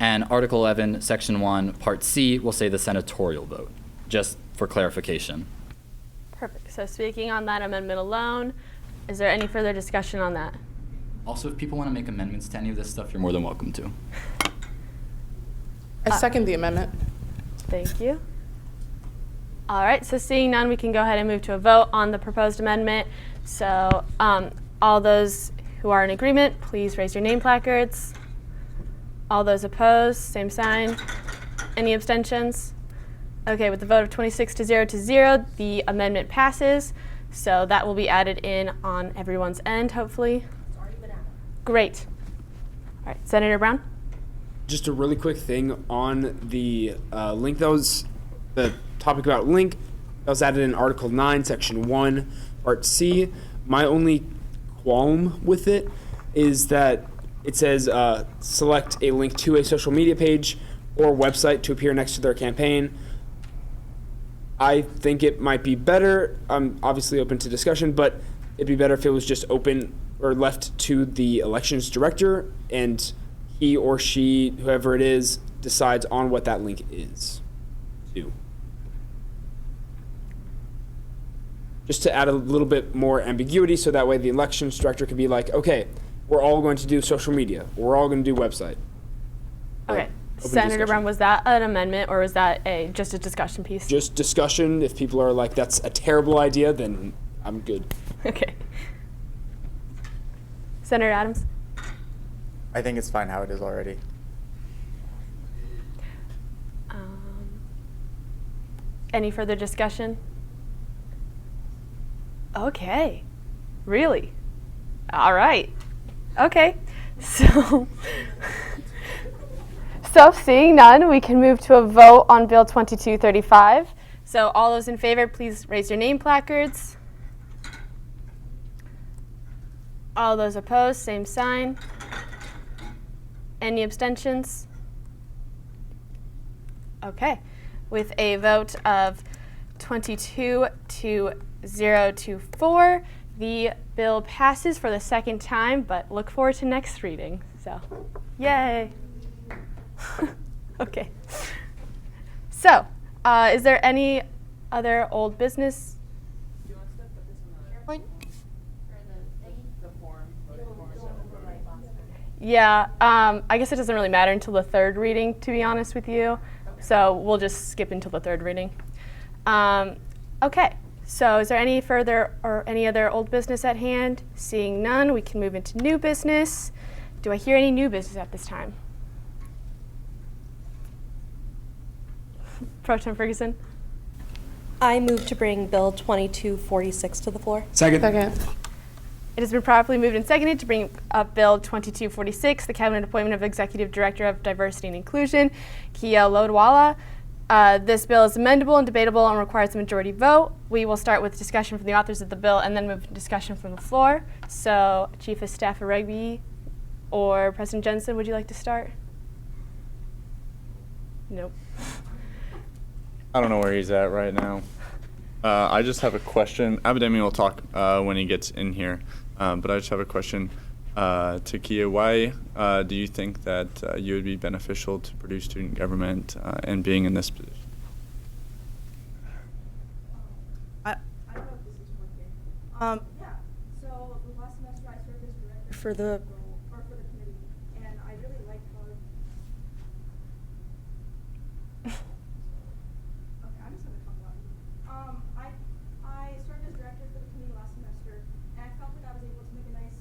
and Article 11, Section 1, Part C will say the senatorial vote, just for clarification. Perfect. So speaking on that amendment alone, is there any further discussion on that? Also, if people want to make amendments to any of this stuff, you're more than welcome to. I second the amendment. Thank you. All right, so seeing none, we can go ahead and move to a vote on the proposed amendment. So all those who are in agreement, please raise your name placards. All those opposed, same sign. Any abstentions? Okay, with the vote of 26 to 0, the amendment passes. So that will be added in on everyone's end, hopefully. It's already been added. Great. All right, Senator Brown? Just a really quick thing on the link that was the topic about link that was added in Article 9, Section 1, Part C. My only qualm with it is that it says select a link to a social media page or website to appear next to their campaign. I think it might be better. I'm obviously open to discussion, but it'd be better if it was just open or left to the elections director and he or she, whoever it is, decides on what that link is to. Just to add a little bit more ambiguity so that way the elections director could be like, okay, we're all going to do social media. We're all going to do website. Okay. Open Senator discussion. Brown, was that an amendment or was that just a discussion piece? Just discussion. If people are like, that's a terrible idea, then I'm good. Okay. Senator Adams? I think it's fine how it is already. Any further discussion? Okay. Really? All right. Okay. So seeing none, we can move to a vote on Bill 2235. So all those in favor, please raise your name placards. All those opposed, same sign. Any abstentions? Okay. With a vote of 22 to 0 to 4, the bill passes for the second time, but look forward to next reading. So, yay. Okay. So, is there any other old business? Yeah, I guess it doesn't really matter until the third reading, to be honest with you. So we'll just skip until the third reading. Okay, so is there any further or any other old business at hand? Seeing none, we can move into new business. Do I hear any new business at this time? Pro Tem Ferguson? I move to bring Bill 2246 to the floor. Second. It has been properly moved and seconded to bring up Bill 2246, the Cabinet appointment of Executive Director of Diversity and Inclusion, Kia Lodwala. This bill is amendable and debatable and requires a majority vote. We will start with discussion from the authors of the bill and then move to discussion from the floor. So, Chief of Staff Aregbi or President Jensen, would you like to start? Nope. I don't know where he's at right now. I just have a question. Abidemi will talk when he gets in here. But I just have a question to Kia. Why do you think that you would be beneficial to Purdue student government and being in this position? I don't know if this is working. Yeah, so last semester I served as director for the committee, and I really liked how okay, I'm just gonna talk about it. I served as director for the committee last semester, and I felt like I was able to make a nice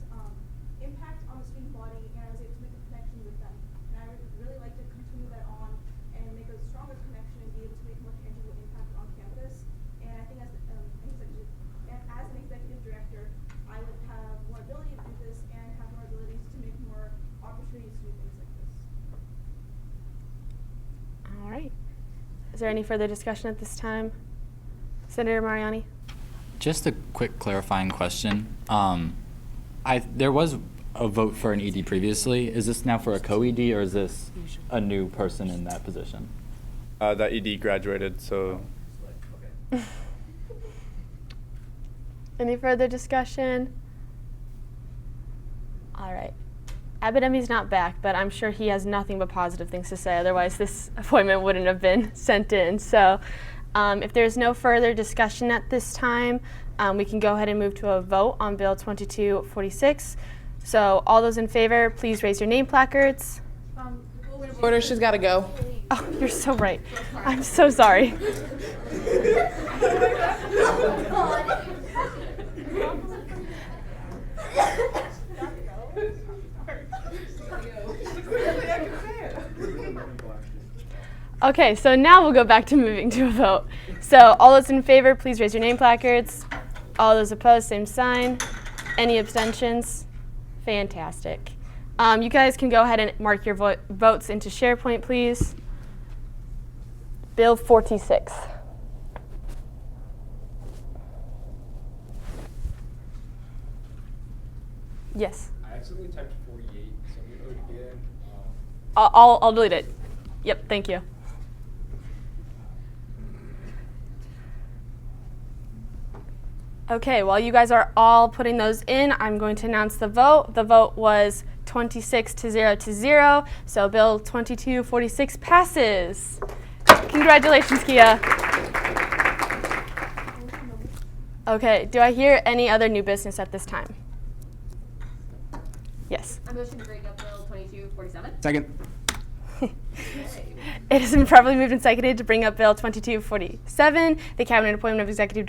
impact on the student body, and I was able to make a connection with them. And I would really like to continue that on and make a stronger connection and be able to make more tangible impact on campus. And I think as an executive director, I would have more ability to do this and have more abilities to make more opportunities to do things like this. All right. Is there any further discussion at this time? Senator Mariani? Just a quick clarifying question. There was a vote for an ED previously. Is this now for a co-ED or is this a new person in that position? That ED graduated, so. Any further discussion? All right. Abidemi's not back, but I'm sure he has nothing but positive things to say. Otherwise, this appointment wouldn't have been sent in. So if there's no further discussion at this time, we can go ahead and move to a vote on Bill 2246. So all those in favor, please raise your name placards. Order, she's got to go. Oh, you're so right. I'm so sorry. Okay, so now we'll go back to moving to a vote. So all those in favor, please raise your name placards. All those opposed, same sign. Any abstentions? Fantastic. You guys can go ahead and mark your votes into SharePoint, please. Bill 46. Yes. I accidentally typed 48, so I'm going to vote again. I'll delete it. Yep, thank you. Okay, while you guys are all putting those in, I'm going to announce the vote. The vote was 26 to 0 to 0, so Bill 2246 passes. Congratulations, Kia. Okay, do I hear any other new business at this time? Yes. I motion to break up Bill 2247. Second. It has been properly moved and seconded to bring up Bill 2247, the Cabinet Appointment of Executive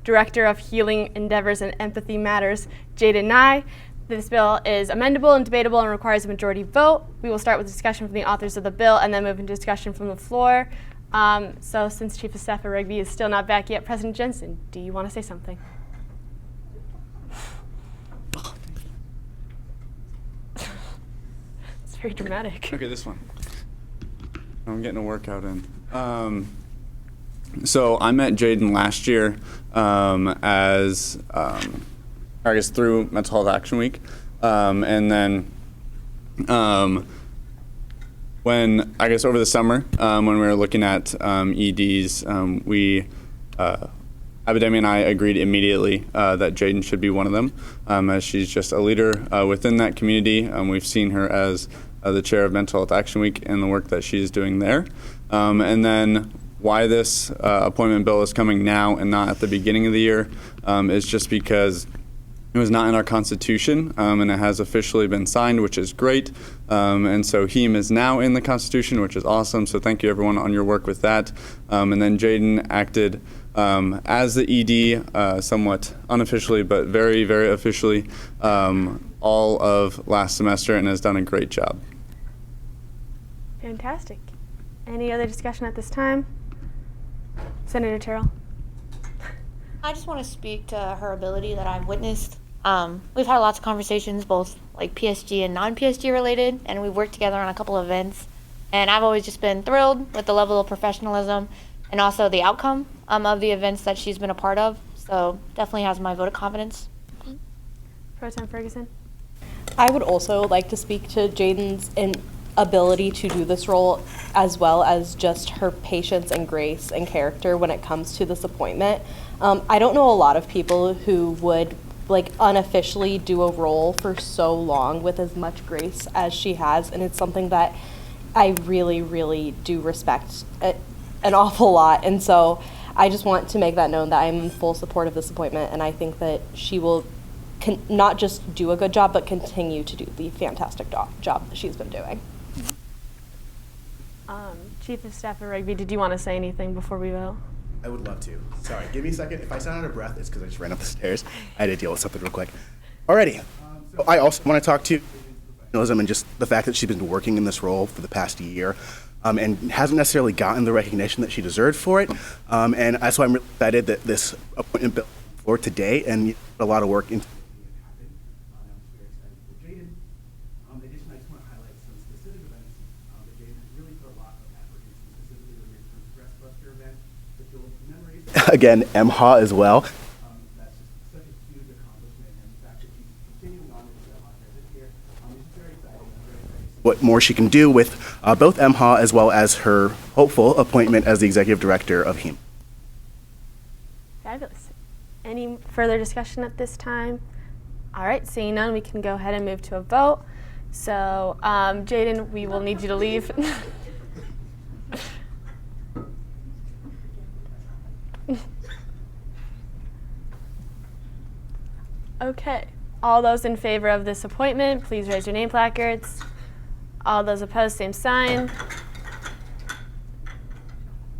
Director of Healing Endeavors and Empathy Matters, Jaden Nye. This bill is amendable and debatable and requires a majority vote. We will start with discussion from the authors of the bill and then move into discussion from the floor. So since Chief of Staff Rigby is still not back yet, President Jensen, do you want to say something? It's very dramatic. Okay, this one. I'm getting a workout in. So I met Jaden last year I guess through Mental Health Action Week. And then when, I guess over the summer, when we were looking at EDs, Abidemi and I agreed immediately that Jaden should be one of them, as she's just a leader within that community. We've seen her as the chair of Mental Health Action Week and the work that she's doing there. And then why this appointment bill is coming now and not at the beginning of the year is just because it was not in our Constitution, and it has officially been signed, which is great. And so HEAM is now in the Constitution, which is awesome. So thank you, everyone, on your work with that. And then Jaden acted as the ED, somewhat unofficially, but very, very officially, all of last semester and has done a great job. Fantastic. Any other discussion at this time? Senator Terrell. I just want to speak to her ability that I've witnessed. We've had lots of conversations, both like PSG and non-PSG related, and we've worked together on a couple of events. And I've always just been thrilled with the level of professionalism and also the outcome of the events that she's been a part of. So definitely has my vote of confidence. Pro Tem Ferguson. I would also like to speak to Jaden's ability to do this role, as well as just her patience and grace and character when it comes to this appointment. I don't know a lot of people who would unofficially do a role for so long with as much grace as she has, and it's something that I really, really do respect an awful lot. And so I just want to make that known that I'm in full support of this appointment, and I think that she will not just do a good job, but continue to do the fantastic job that she's been doing. Chief of Staff Rigby, did you want to say anything before we vote? I would love to. Sorry, give me a second. If I sound out of breath, it's because I just ran up the stairs. I had to deal with something real quick. Alrighty. So I also want to talk to professionalism and just the fact that she's been working in this role for the past year, and hasn't necessarily gotten the recognition that she deserved for it. And that's why I'm really excited that this appointment bill for today, and a lot of work into again, MHA as well. That's just such a huge accomplishment, and the fact that she's continuing on with MHA this year is very exciting. What more she can do with both MHA as well as her hopeful appointment as the executive director of HEAM. Fabulous. Any further discussion at this time? All right, seeing none, we can go ahead and move to a vote. So, Jaden, we will need you to leave. Okay, all those in favor of this appointment, please raise your name placards. All those opposed, same sign.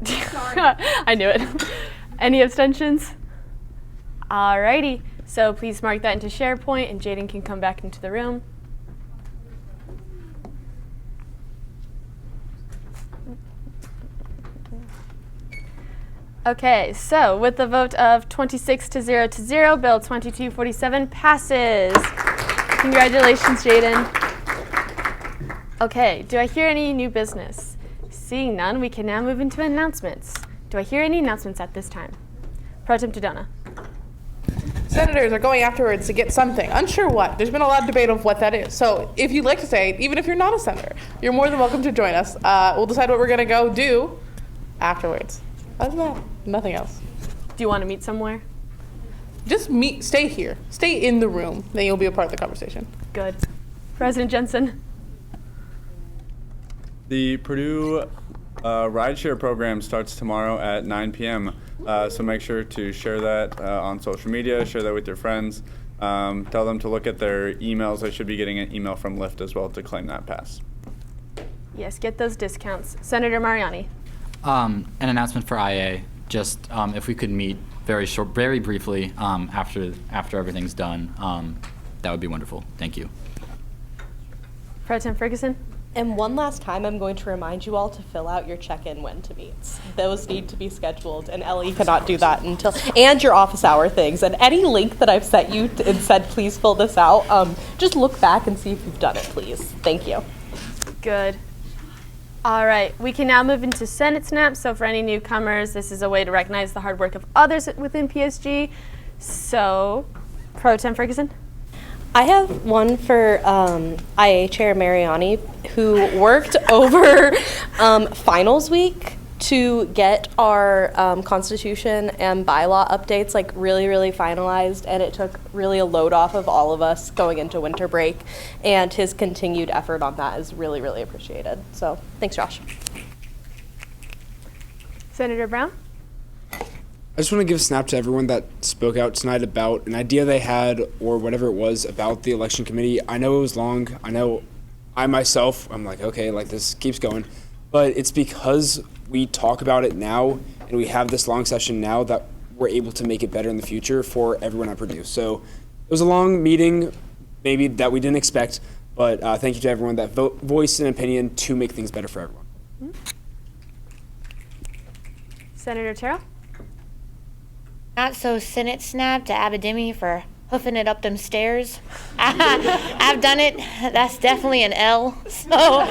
Sorry. I knew it. Any abstentions? Alrighty, so please mark that into SharePoint and Jaden can come back into the room. Okay, so with the vote of 26 to 0 to 0, Bill 2247 passes. Congratulations, Jaden. Okay, do I hear any new business? Seeing none, we can now move into announcements. Do I hear any announcements at this time? Pro Tem Dodona. Senators are going afterwards to get something. Unsure what. There's been a lot of debate of what that is. So if you'd like to say it, even if you're not a senator, you're more than welcome to join us. We'll decide what we're going to go do afterwards. Other than that, nothing else. Do you want to meet somewhere? Just stay here. Stay in the room. Then you'll be a part of the conversation. Good. President Jensen. The Purdue rideshare program starts tomorrow at 9 p.m. So make sure to share that on social media, share that with your friends. Tell them to look at their emails. They should be getting an email from Lyft as well to claim that pass. Yes, get those discounts. Senator Mariani. An announcement for IA. Just if we could meet very briefly after everything's done, that would be wonderful. Thank you. Pro Tem Ferguson. And one last time, I'm going to remind you all to fill out your check-in when to meet. Those need to be scheduled, and Ellie cannot do that until, and your office hour things. And any link that I've sent you and said, please fill this out, just look back and see if you've done it, please. Thank you. Good. All right, we can now move into Senate snaps. So for any newcomers, this is a way to recognize the hard work of others within PSG. So, Pro Tem Ferguson. I have one for IA Chair Mariani, who worked over finals week to get our constitution and bylaw updates like really finalized, and it took really a load off of all of us going into winter break, and his continued effort on that is really appreciated. So thanks, Josh. Senator Brown. I just want to give a snap to everyone that spoke out tonight about an idea they had or whatever it was about the election committee. I know it was long. I know I myself, I'm like, okay, like this keeps going. But it's because we talk about it now and we have this long session now that we're able to make it better in the future for everyone at Purdue. So it was a long meeting, maybe that we didn't expect, but thank you to everyone that voiced an opinion to make things better for everyone. Senator Terrell. Not so Senate snap to Abademi for hoofing it up them stairs. I've done it. That's definitely an L. So.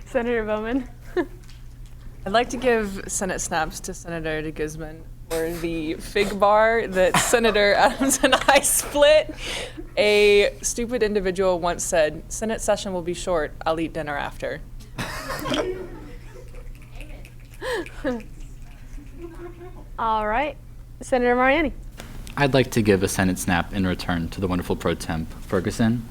Senator Bowman. I'd like to give Senate snaps to Senator de Guzman for the fig bar that Senator Adams and I split. A stupid individual once said, "Senate session will be short. I'll eat dinner after." All right. Senator Mariani. I'd like to give a Senate snap in return to the wonderful Pro Temp Ferguson,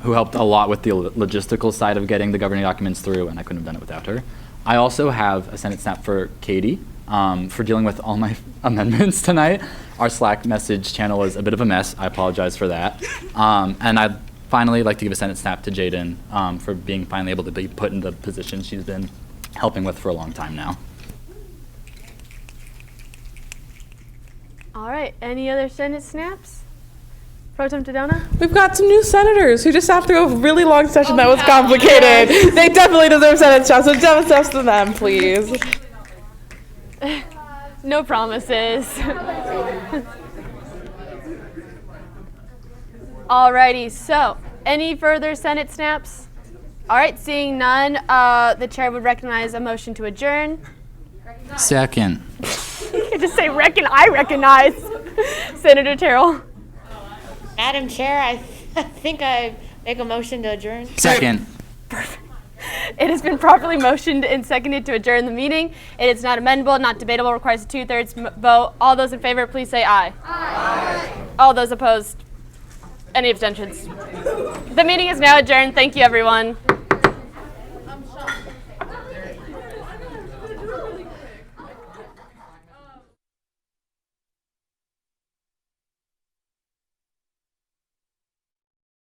who helped a lot with the logistical side of getting the governing documents through, and I couldn't have done it without her. I also have a Senate snap for Katie for dealing with all my amendments tonight. Our Slack message channel is a bit of a mess. I apologize for that. And I'd finally like to give a Senate snap to Jaden for being finally able to be put in the position she's been helping with for a long time now. All right. Any other Senate snaps? Pro Tem Dodona? We've got some new senators who just sat through a really long session that was complicated. They definitely deserve Senate snaps, so Senate snaps to them, please. No promises. Alrighty, so any further Senate snaps? All right, seeing none, the chair would recognize a motion to adjourn. Second. You can just say I recognize. Senator Terrell. Madam Chair, I think I make a motion to adjourn. Second. Perfect. It has been properly motioned and seconded to adjourn the meeting. It is not amendable, not debatable, requires a 2/3 vote. All those in favor, please say aye. Aye. All those opposed? Any abstentions? The meeting is now adjourned. Thank you, everyone.